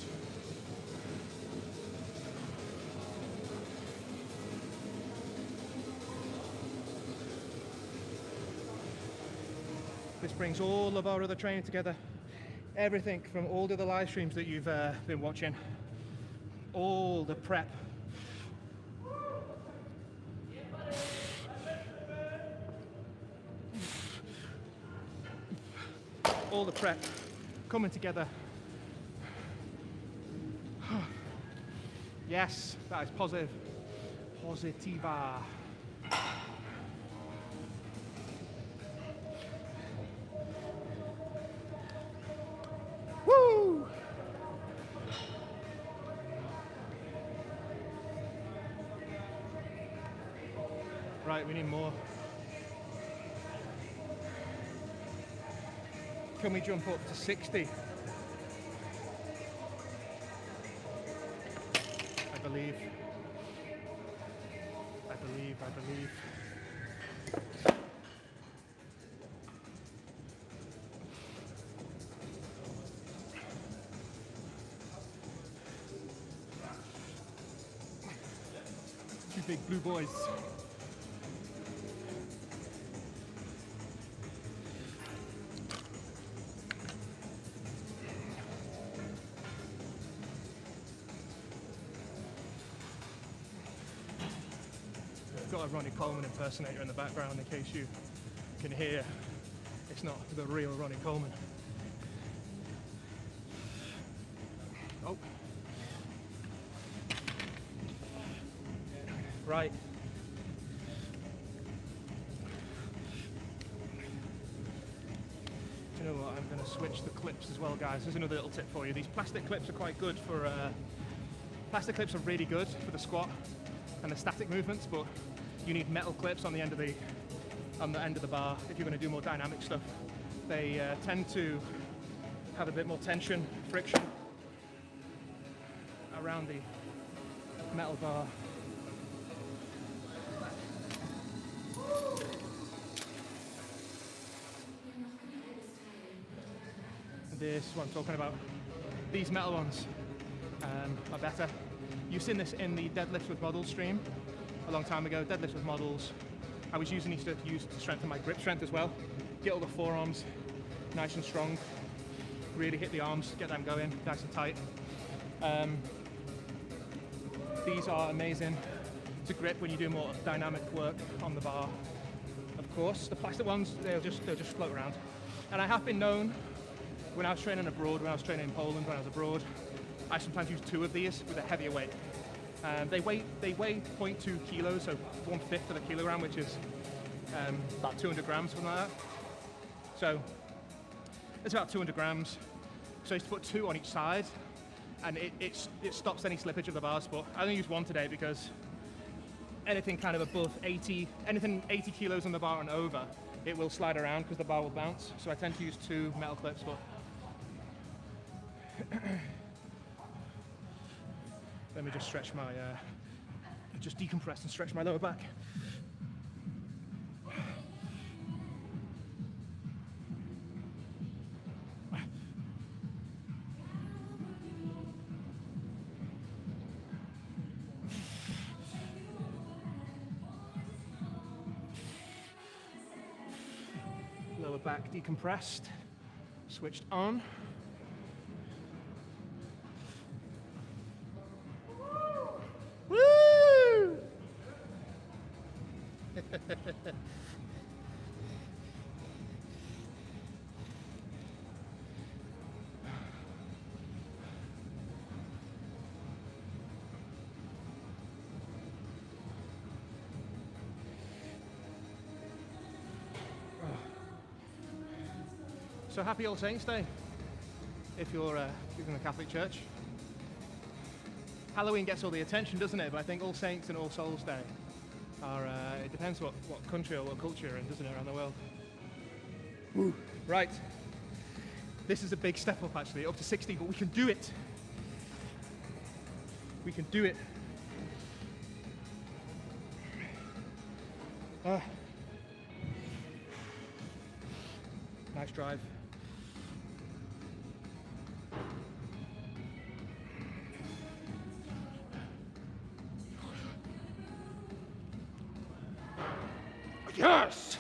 This brings all of our other training together. Everything from all the other live streams that you've been watching. All the prep. All the prep coming together. Yes, that is positive. Positiva. Woo! Right, we need more. Can we jump up to 60? I believe. Two big blue boys. I've got a Ronnie Coleman impersonator in the background in case you can hear. It's not the real Ronnie Coleman. Oh. Right. Do you know what? I'm going to switch the clips as well, guys. There's another little tip for you. These plastic clips are quite good for... plastic clips are really good for the squat and the static movements, but you need metal clips on the end of the bar if you're going to do more dynamic stuff. They tend to have a bit more tension, friction around the metal bar. This is what I'm talking about. These metal ones are better. You've seen this in the deadlifts with models stream a long time ago. Deadlifts with models. I was using these to strengthen my grip strength as well. Get all the forearms nice and strong. Really hit the arms, get them going nice and tight. These are amazing to grip when you do more dynamic work on the bar. Of course, the plastic ones, they'll just float around. And I have been known, when I was training abroad, when I was training in Poland, when I was abroad, I sometimes use 2 of these with a heavier weight. They weigh 0.2 kilos, so 1/5 of a kilogram, which is about 200 grams, something like that. So it's about 200 grams. So I used to put 2 on each side, and it stops any slippage of the bars. But I only use 1 today because anything kind of above 80 kilos on the bar and over, it will slide around because the bar will bounce. So I tend to use 2 metal clips, but let me just stretch my, just decompress and stretch my lower back. Lower back decompressed, switched on. Woo! So happy All Saints Day if you're in the Catholic Church. Halloween gets all the attention, doesn't it? But I think All Saints and All Souls Day are, it depends what country or what culture you're in, doesn't it, around the world. Woo. Right, this is a big step up actually, up to 60, but we can do it. We can do it. Nice drive. Yes!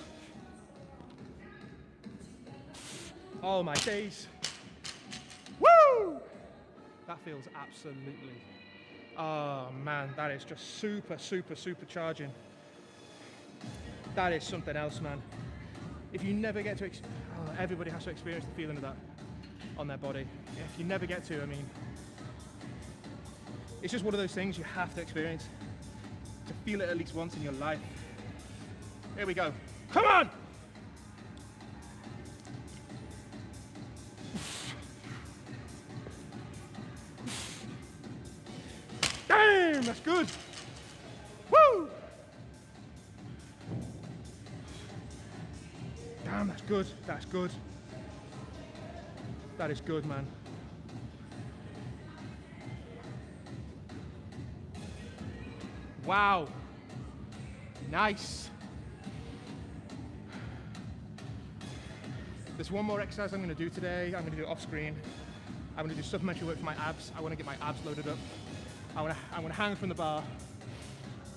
Oh my days. Woo! That feels absolutely, oh man, that is just super charging. That is something else, man. If you never get to, everybody has to experience the feeling of that on their body. If you never get to, I mean, it's just one of those things you have to experience, to feel it at least once in your life. Here we go. Come on! Damn, that's good. Woo! Damn, that's good. That's good. That is good, man. Wow. Nice. There's one more exercise I'm going to do today. I'm going to do it off screen. I'm going to do supplementary work for my abs. I want to get my abs loaded up. I'm going to hang from the bar.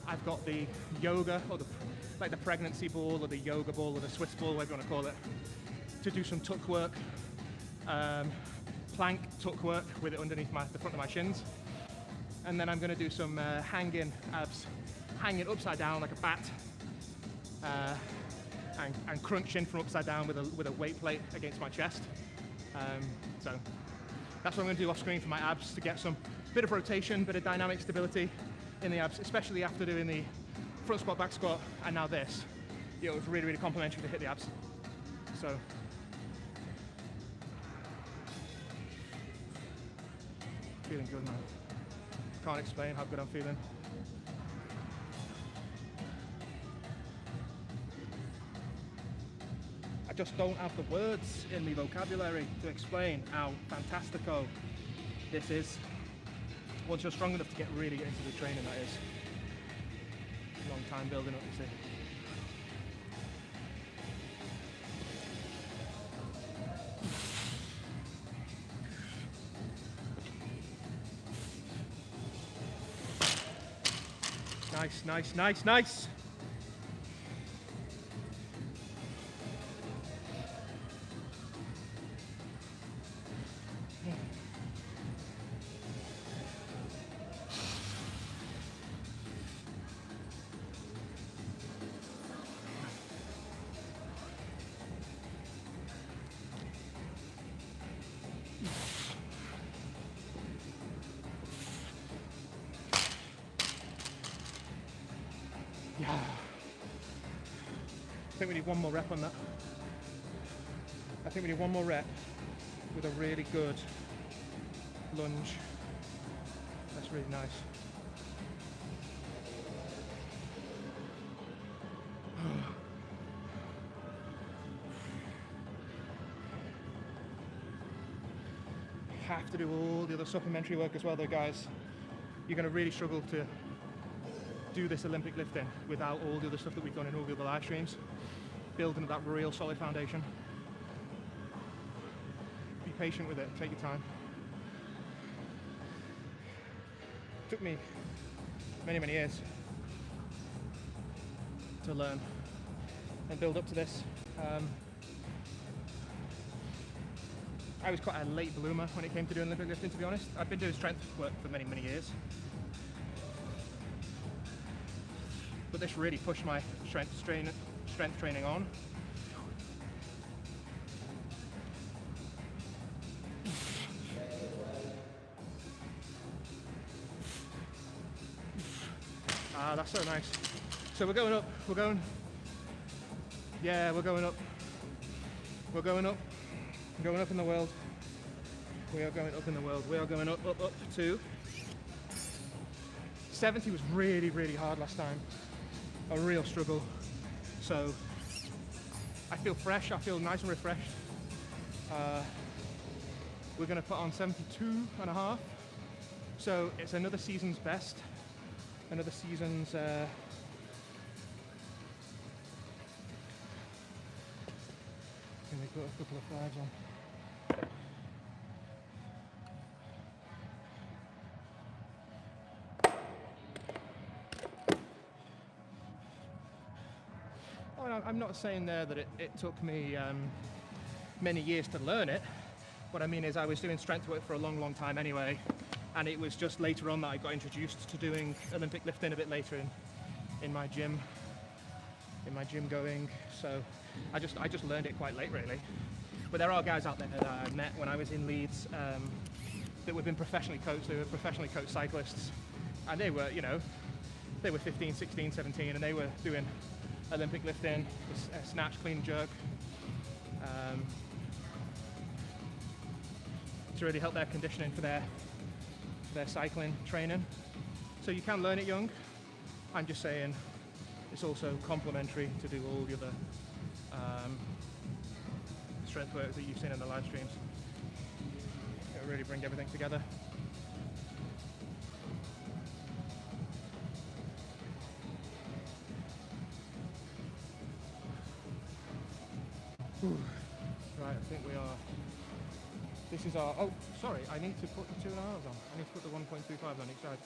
I've got the yoga, or like the pregnancy ball, or the yoga ball, or the Swiss ball, whatever you want to call it, to do some tuck work, plank tuck work with it underneath the front of my shins. And then I'm going to do some hanging abs, hanging upside down like a bat, and crunching from upside down with a weight plate against my chest. So that's what I'm going to do off screen for my abs, to get some bit of rotation, bit of dynamic stability in the abs, especially after doing the front squat, back squat, and now this. It was really, really complimentary to hit the abs. So feeling good, man. Can't explain how good I'm feeling. I just don't have the words in the vocabulary to explain how fantastico this is. Once you're strong enough to really get into the training, that is. Long time building up, you see. Nice, nice, nice, nice. Yeah. I think we need one more rep on that. I think we need one more rep with a really good lunge. That's really nice. Have to do all the other supplementary work as well though, guys. You're going to really struggle to do this Olympic lifting without all the other stuff that we've done in all the other live streams. Building that real solid foundation. Be patient with it, take your time. Took me many, many years to learn and build up to this. I was quite a late bloomer when it came to doing Olympic lifting, to be honest. I've been doing strength work for many, many years. But this really pushed my strength training on. Ah, that's so nice. So we're going up, we're going up. We're going up. Going up in the world. We are going up in the world. We are going up, up, up to 70 was really, really hard last time. A real struggle. So I feel fresh. I feel nice and refreshed. We're going to put on 72 and a half. So it's another season's best. Another season's let me put a couple of fives on. I'm not saying there that it took me many years to learn it. What I mean is I was doing strength work for a long, long time anyway, and it was just later on that I got introduced to doing Olympic lifting a bit later in my gym going. So I just learned it quite late, really. But there are guys out there that I met when I was in Leeds that were been professionally coached. They were professionally coached cyclists, and they were, they were 15, 16, 17, and they were doing Olympic lifting, snatch, clean, jerk, to really help their conditioning for their cycling training. So you can learn it young. I'm just saying it's also complementary to do all the other strength work that you've seen in the live streams. It'll really bring everything together. Right, I think we are. This is our. Oh, sorry, I need to put the 2.5s on. I need to put the 1.25s on each side.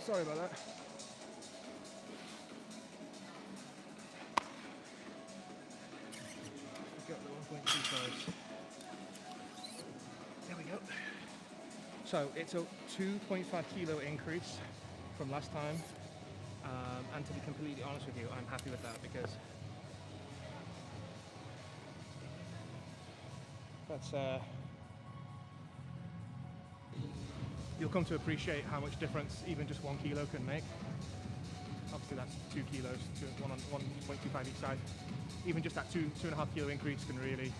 Sorry about that. Got the 1.25s. There we go. So it's a 2.5 kilo increase from last time, and to be completely honest with you, I'm happy with that because that's you'll come to appreciate how much difference even just 1 kilo can make. Obviously that's 2 kilos, 1.25 each side. Even just that 2.5 kilo increase can really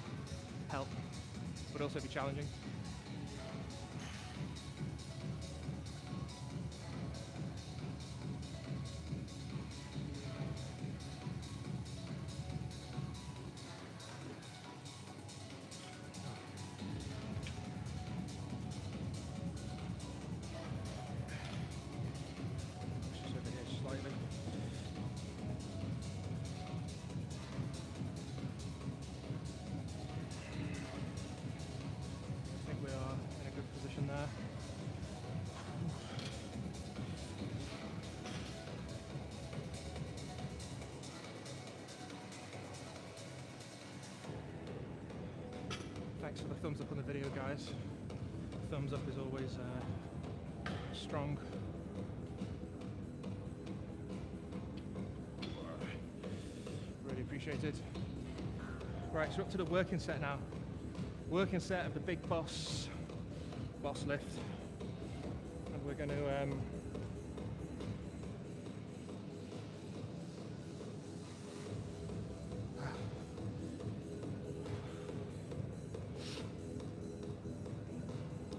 help, but also be challenging. Thanks for the thumbs up on the video, guys. Thumbs up is always strong. Really appreciate it. Right, so up to the working set now. Working set of the big boss lift, and we're going to a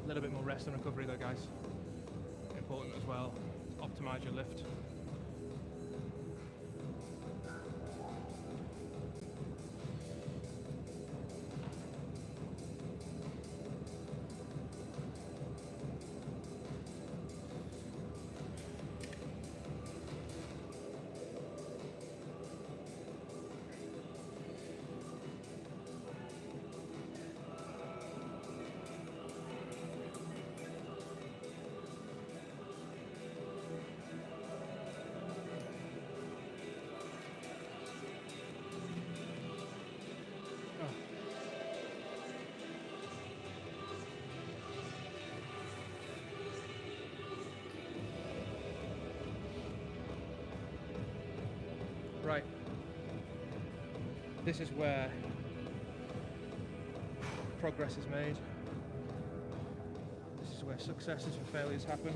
little bit more rest and recovery though, guys. Important as well. Optimize your lift. Right, this is where progress is made. This is where successes and failures happen.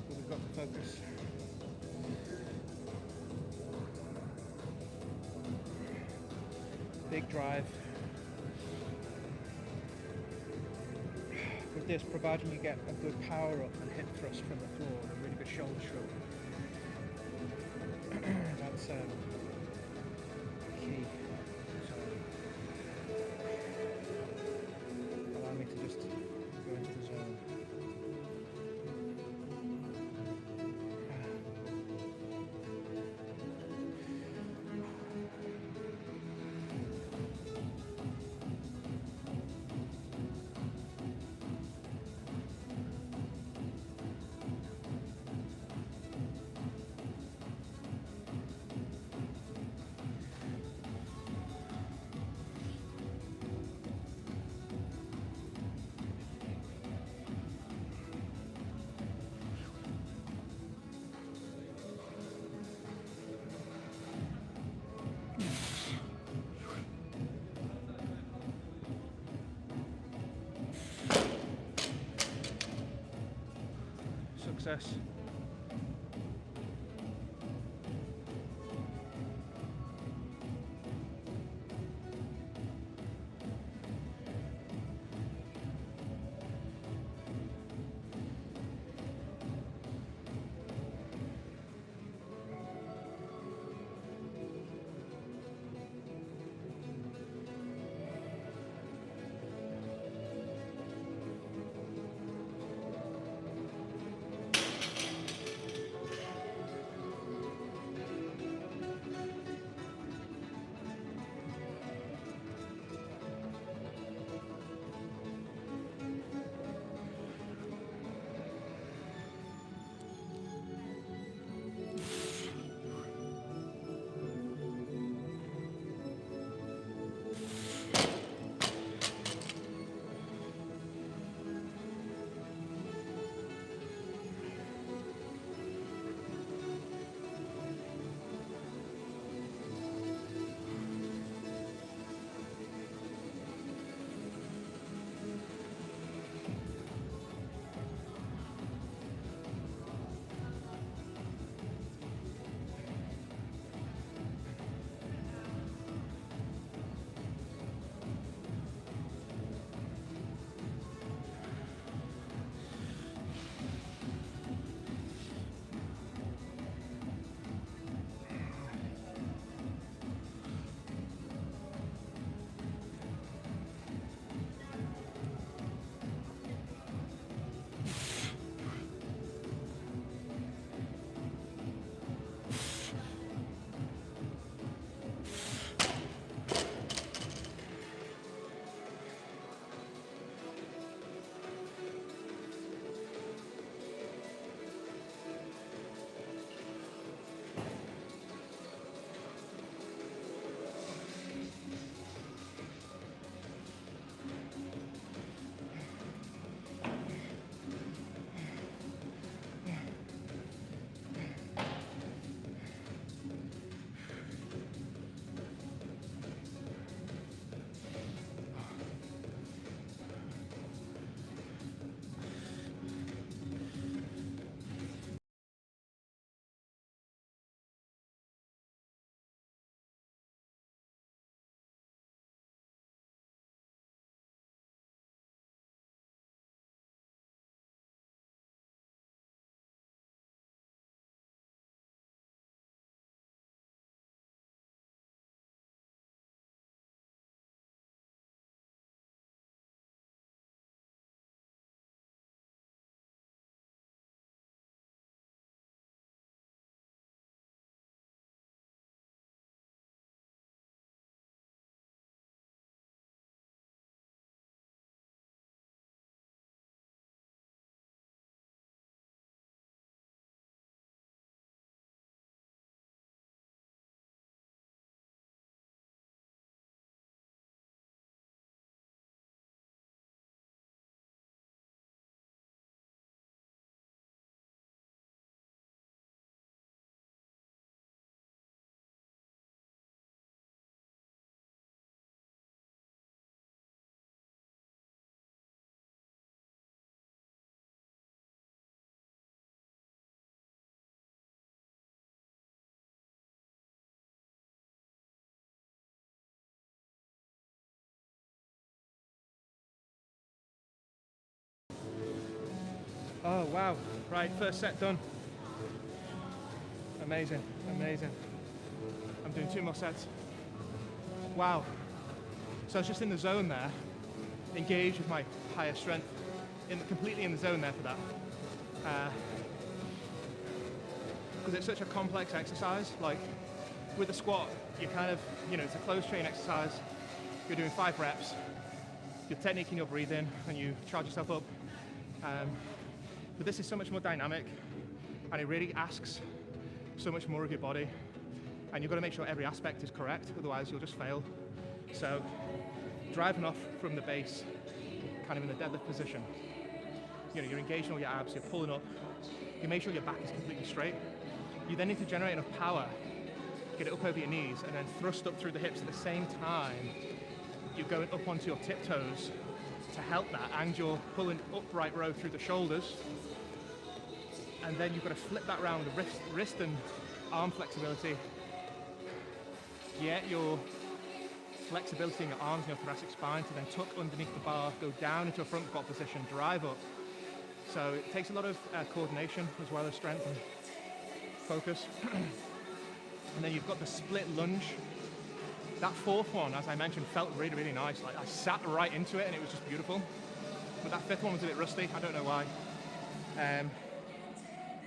But we've got to focus. Big drive. With this, providing you get a good power up and hip thrust from the floor and a really good shoulder stroke. That's key. So allow me to just go into the zone. Success. wow. Right, first set done. Amazing, amazing. I'm doing 2 more sets. Wow. So I was just in the zone there, engaged with my higher strength, completely in the zone there for that. Because it's such a complex exercise. Like with the squat, you kind of, it's a closed train exercise. You're doing 5 reps. Your technique and your breathing, and you charge yourself up. But this is so much more dynamic, and it really asks so much more of your body. And you've got to make sure every aspect is correct, otherwise you'll just fail. So driving off from the base, kind of in the deadlift position, you're engaging all your abs, you're pulling up, you make sure your back is completely straight. You then need to generate enough power, get it up over your knees, and then thrust up through the hips at the same time. You're going up onto your tiptoes to help that, and you're pulling upright row through the shoulders. And then you've got to flip that around with wrist and arm flexibility. Get your flexibility in your arms and your thoracic spine to then tuck underneath the bar, go down into a front squat position, drive up. So it takes a lot of coordination as well as strength and focus. And then you've got the split lunge. That 4th one, as I mentioned, felt really, really nice. Like I sat right into it and it was just beautiful. But that 5th one was a bit rusty. I don't know why.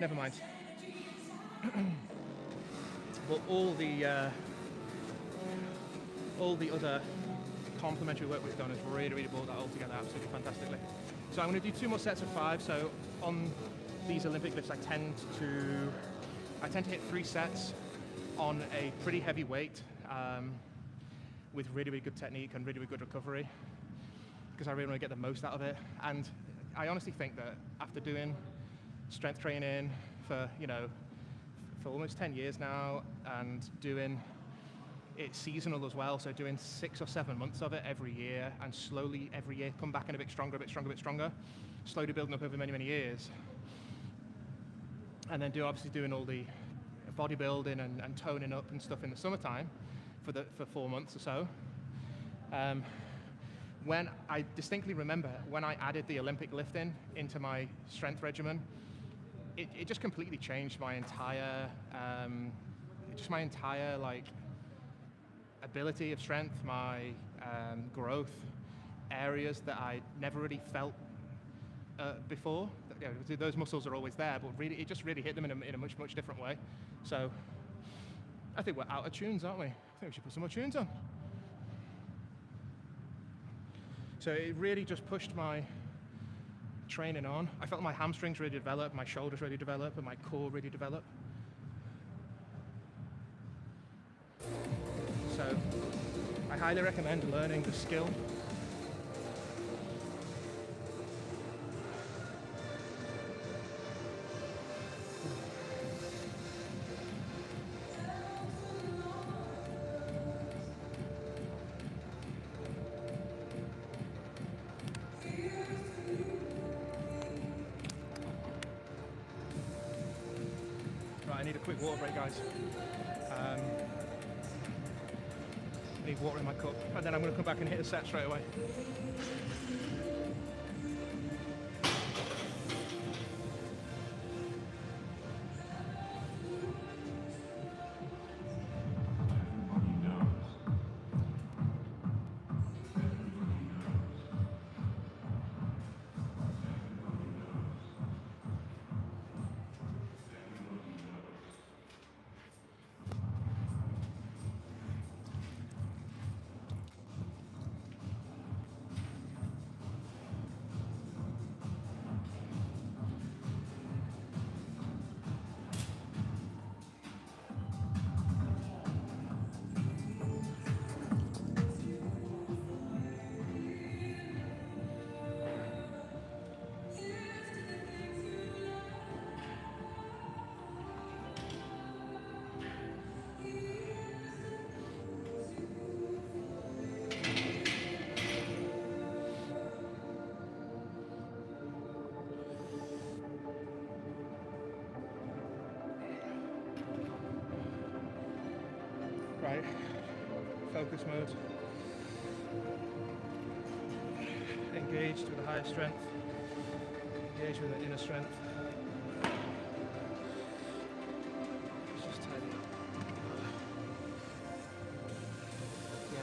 Never mind. But all the other complementary work we've done has really, really brought that all together absolutely fantastically. So I'm going to do 2 more sets of 5. So on these Olympic lifts, I tend to hit 3 sets on a pretty heavy weight with really, really good technique and really, really good recovery, because I really want to get the most out of it. And I honestly think that after doing strength training for almost 10 years now, and doing it seasonal as well, so doing 6 or 7 months of it every year, and slowly every year come back in a bit stronger, slowly building up over many, many years. And then obviously doing all the bodybuilding and toning up and stuff in the summertime for 4 months or so. When I distinctly remember when I added the Olympic lifting into my strength regimen, it just completely changed my entire like ability of strength, my growth, areas that I never really felt before. Those muscles are always there, but really, it just really hit them in a much, much different way. So I think we're out of tunes, aren't we? I think we should put some more tunes on. So it really just pushed my training on. I felt my hamstrings really develop, my shoulders really develop, and my core really develop. So I highly recommend learning the skill. Right, I need a quick water break, guys. I need water in my cup, and then I'm going to come back and hit a set straight away. Right, focus mode. Engaged with the higher strength. Engaged with the inner strength.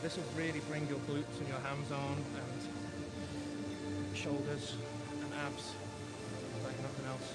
This will really bring your glutes and your hams on, and shoulders and abs like nothing else.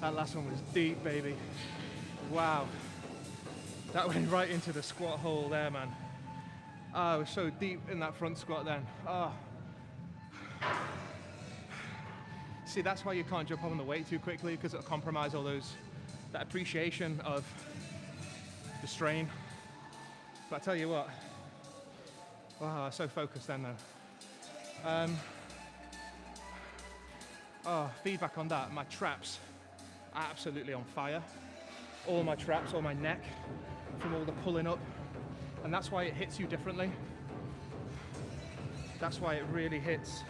That last one was deep, baby. Wow. That went right into the squat hole there, man. I was so deep in that front squat then. See, that's why you can't jump on the weight too quickly, because it'll compromise all that appreciation of the strain. But I tell you what, wow, I was so focused then though. Feedback on that, my traps are absolutely on fire. All my traps, all my neck, from all the pulling up. And that's why it hits you differently. That's why it really hits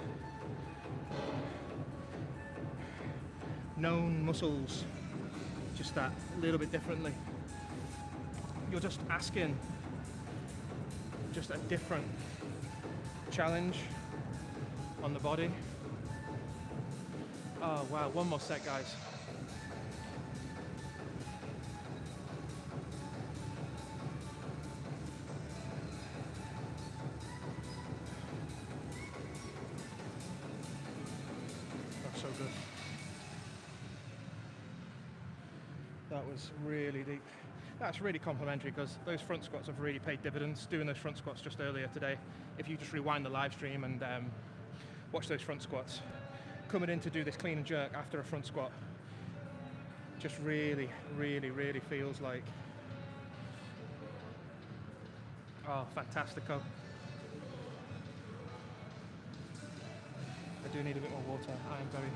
known muscles just that little bit differently. You're just asking just a different challenge on the body. Oh wow, one more set, guys. That's so good. That was really deep. That's really complimentary, because those front squats have really paid dividends. Doing those front squats just earlier today, if you just rewind the live stream and watch those front squats, coming in to do this clean and jerk after a front squat just really, really, really feels like, oh, fantastico. I do need a bit more water. I am very...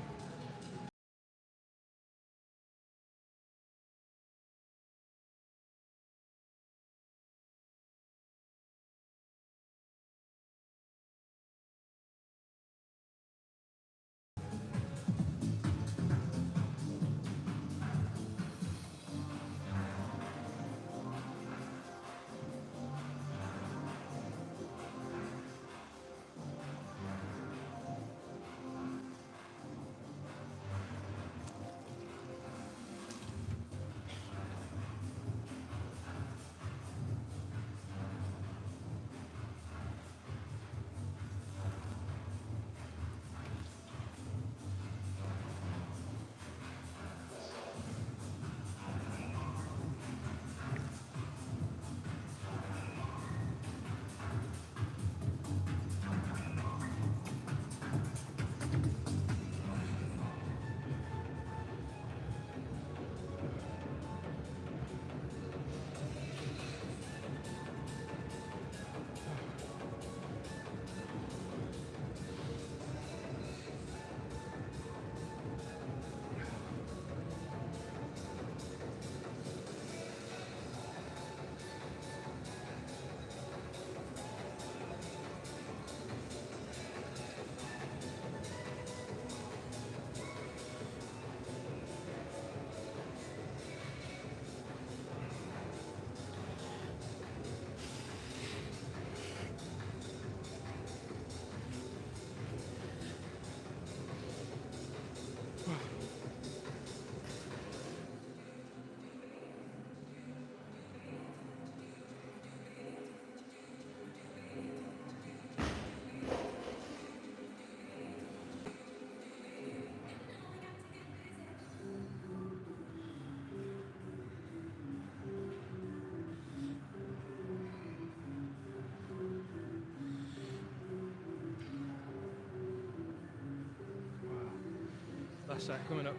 Last set coming up.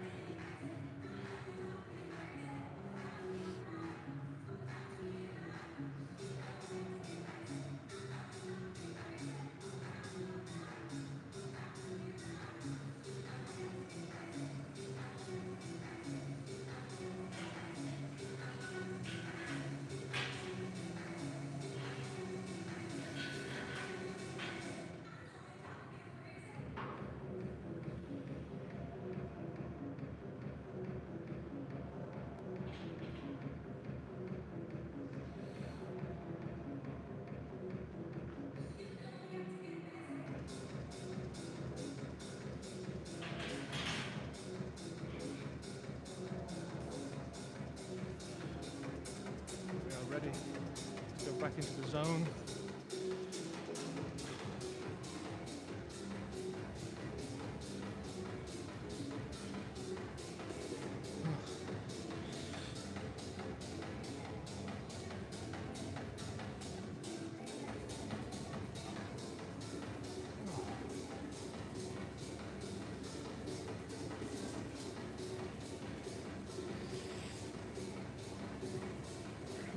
Ready to go back into the zone.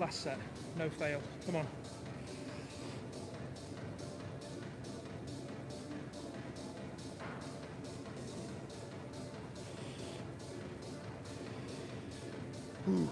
Last set, no fail. Come on. Ooh.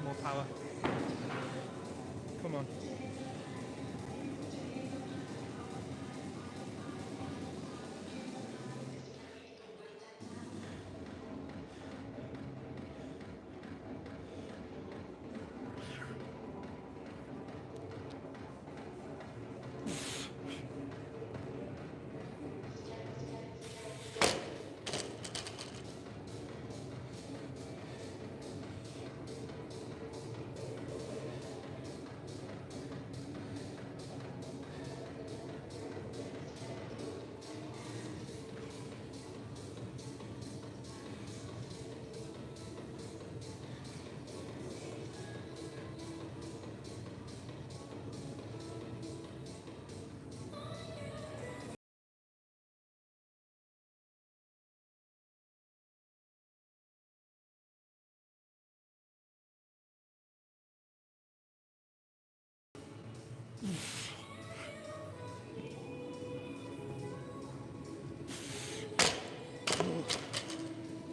More power. Come on.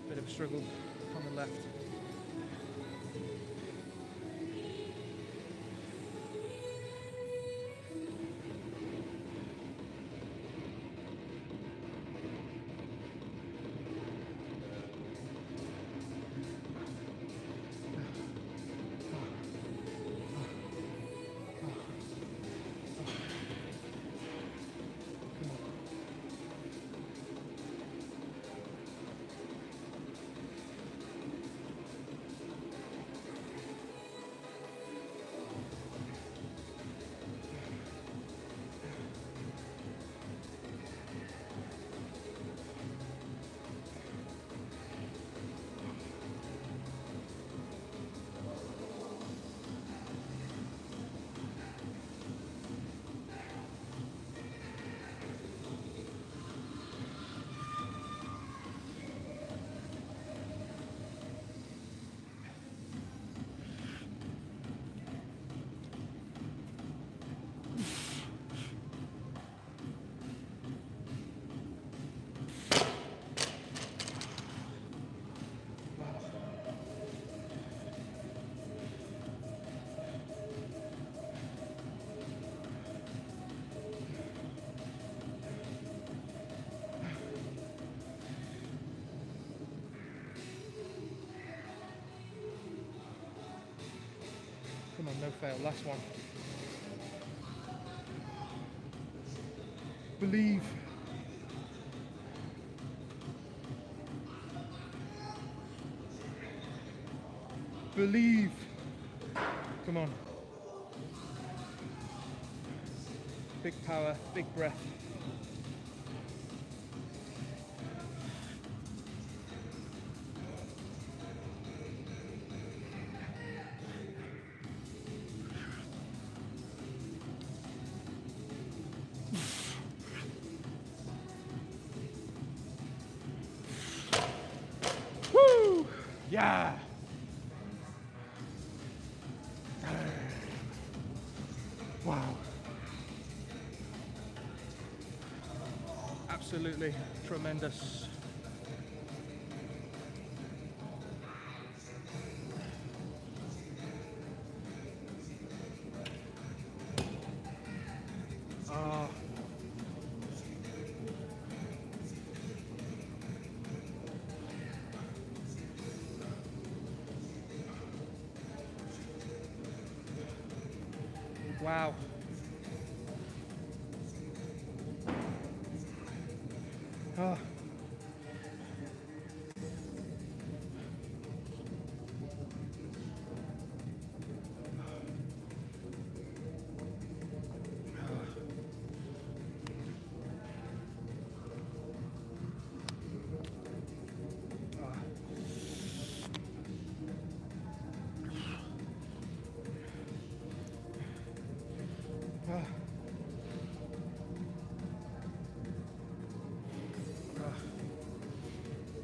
Bit of a struggle on the left. Come on, no fail. Last one. Believe. Believe. Come on. Big power, big breath. Yeah. Wow. Absolutely tremendous. Oh. Wow. Oh.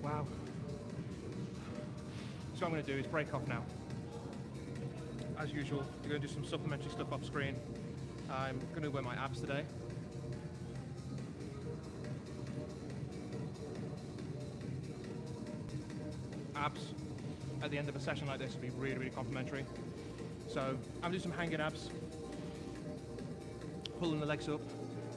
Wow. So what I'm going to do is break off now. As usual, we're going to do some supplementary stuff off screen. I'm going to wear my abs today. Abs at the end of a session like this would be really, really complimentary. So I'm going to do some hanging abs, pulling the legs up,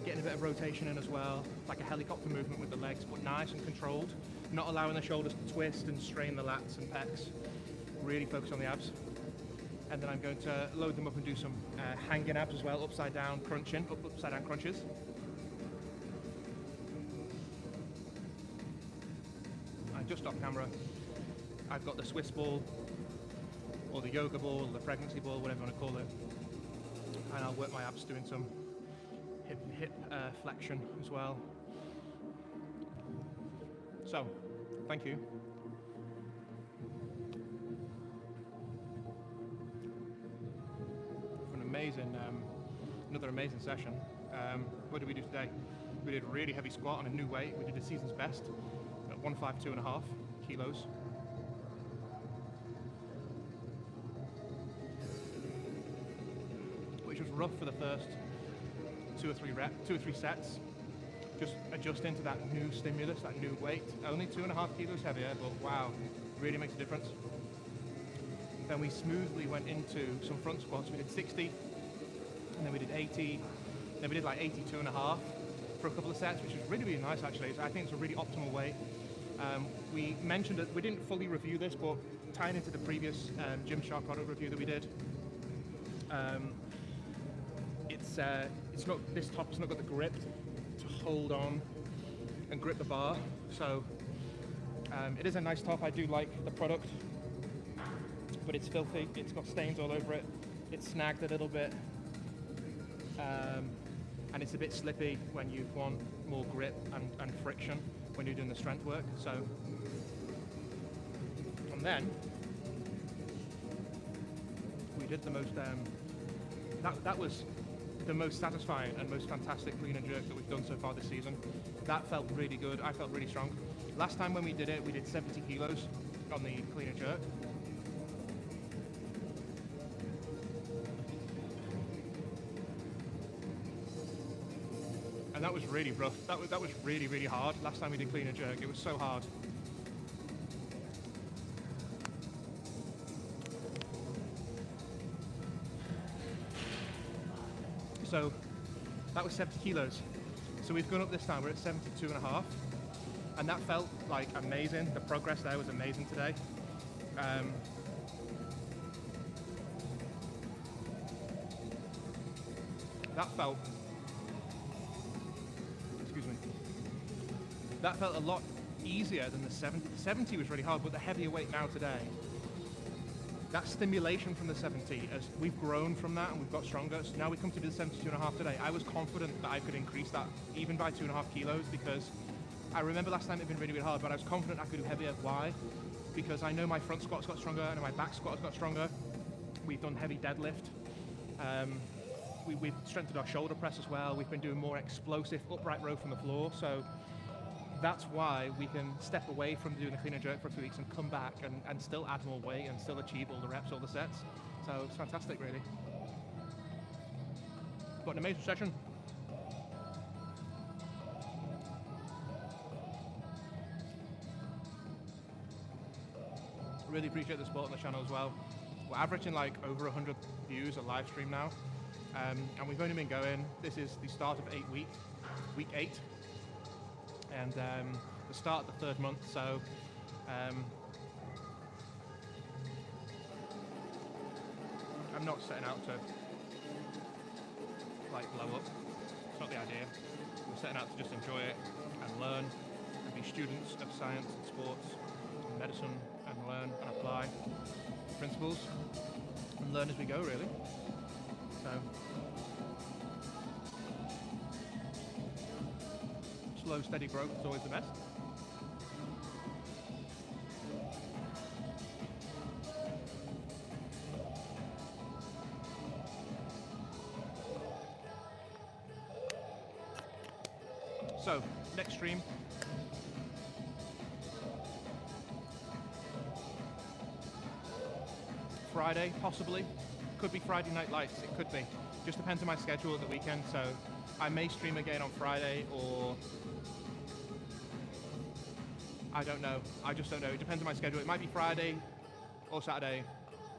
getting a bit of rotation in as well, like a helicopter movement with the legs, but nice and controlled, not allowing the shoulders to twist and strain the lats and pecs. Really focus on the abs. And then I'm going to load them up and do some hanging abs as well, upside down crunching, upside down crunches. And just off camera, I've got the Swiss ball, or the yoga ball, or the pregnancy ball, whatever you want to call it. And I'll work my abs doing some hip flexion as well. So, thank you. For an amazing, another amazing session. What did we do today? We did a really heavy squat on a new weight. We did the season's best at 152.5 kilos. Which was rough for the first two or three sets. Just adjusting to that new stimulus, that new weight. Only 2.5 kilos heavier, but wow, really makes a difference. Then we smoothly went into some front squats. We did 60, and then we did 80, then we did like 82.5 for a couple of sets, which was really, really nice actually. So I think it's a really optimal weight. We mentioned that we didn't fully review this, but tying into the previous Gymshark product review that we did, it's not, this top's not got the grip to hold on and grip the bar. So it is a nice top. I do like the product, but it's filthy. It's got stains all over it. It's snagged a little bit, and it's a bit slippy when you want more grip and friction when you're doing the strength work. So, and then we did the most. That was the most satisfying and most fantastic clean and jerk that we've done so far this season. That felt really good. I felt really strong. Last time when we did it, we did 70 kilos on the clean and jerk. And that was really rough. That was really, really hard. Last time we did clean and jerk, it was so hard. So that was 70 kilos. So we've gone up this time, we're at 72.5. And that felt like amazing. The progress there was amazing today. That felt, excuse me, that felt a lot easier than the 70. The 70 was really hard, but the heavier weight now today, that stimulation from the 70, as we've grown from that and we've got stronger, so now we come to do the 72.5 today. I was confident that I could increase that even by 2.5 kilos, because I remember last time it had been really, really hard, but I was confident I could do heavier. Why? Because I know my front squats got stronger, I know my back squat has got stronger. We've done heavy deadlift. We've strengthened our shoulder press as well. We've been doing more explosive upright row from the floor. So that's why we can step away from doing the clean and jerk for a few weeks and come back and still add more weight and still achieve all the reps, all the sets. So it's fantastic, really. Got an amazing session. Really appreciate the support on the channel as well. We're averaging like over 100 views a live stream now, and we've only been going, this is the start of week 8, and the start of the 3rd month, so I'm not setting out to like blow up. It's not the idea. We're setting out to just enjoy it and learn and be students of science and sports and medicine and learn and apply principles and learn as we go, really. So slow, steady growth is always the best. So, next stream. Friday, possibly. Could be Friday Night Lights, it could be. Just depends on my schedule at the weekend, so I may stream again on Friday, or I don't know. I just don't know. It depends on my schedule. It might be Friday, or Saturday,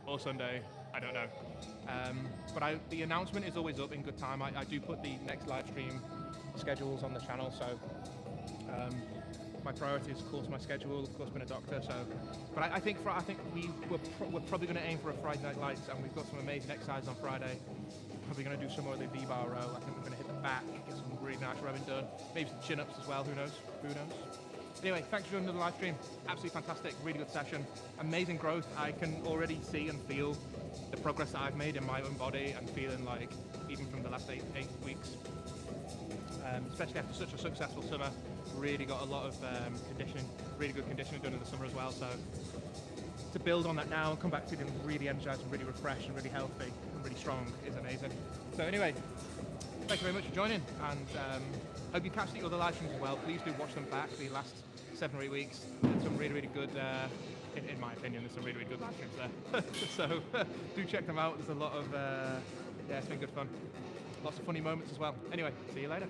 or Sunday. I don't know. But the announcement is always up in good time. I do put the next live stream schedules on the channel, so my priority is, of course, my schedule, of course, being a doctor. So, but I think we're probably going to aim for a Friday Night Lights, and we've got some amazing exercises on Friday. Probably going to do some more of the V-bar row. I think we're going to hit the back, get some really nice rowing done, maybe some chin-ups as well. Who knows? Who knows? Anyway, thanks for joining the live stream. Absolutely fantastic, really good session, amazing growth. I can already see and feel the progress that I've made in my own body, and feeling like even from the last eight weeks. Especially after such a successful summer, really got a lot of conditioning, really good conditioning done in the summer as well. So to build on that now and come back feeling really energized and really refreshed and really healthy and really strong is amazing. So anyway, thank you very much for joining, and hope you catch the other live streams as well. Please do watch them back, the last 7 or 8 weeks. There's some really, really good, in my opinion, there's some really, really good live streams there. So do check them out. There's a lot of, yeah, it's been good fun. Lots of funny moments as well. Anyway, see you later.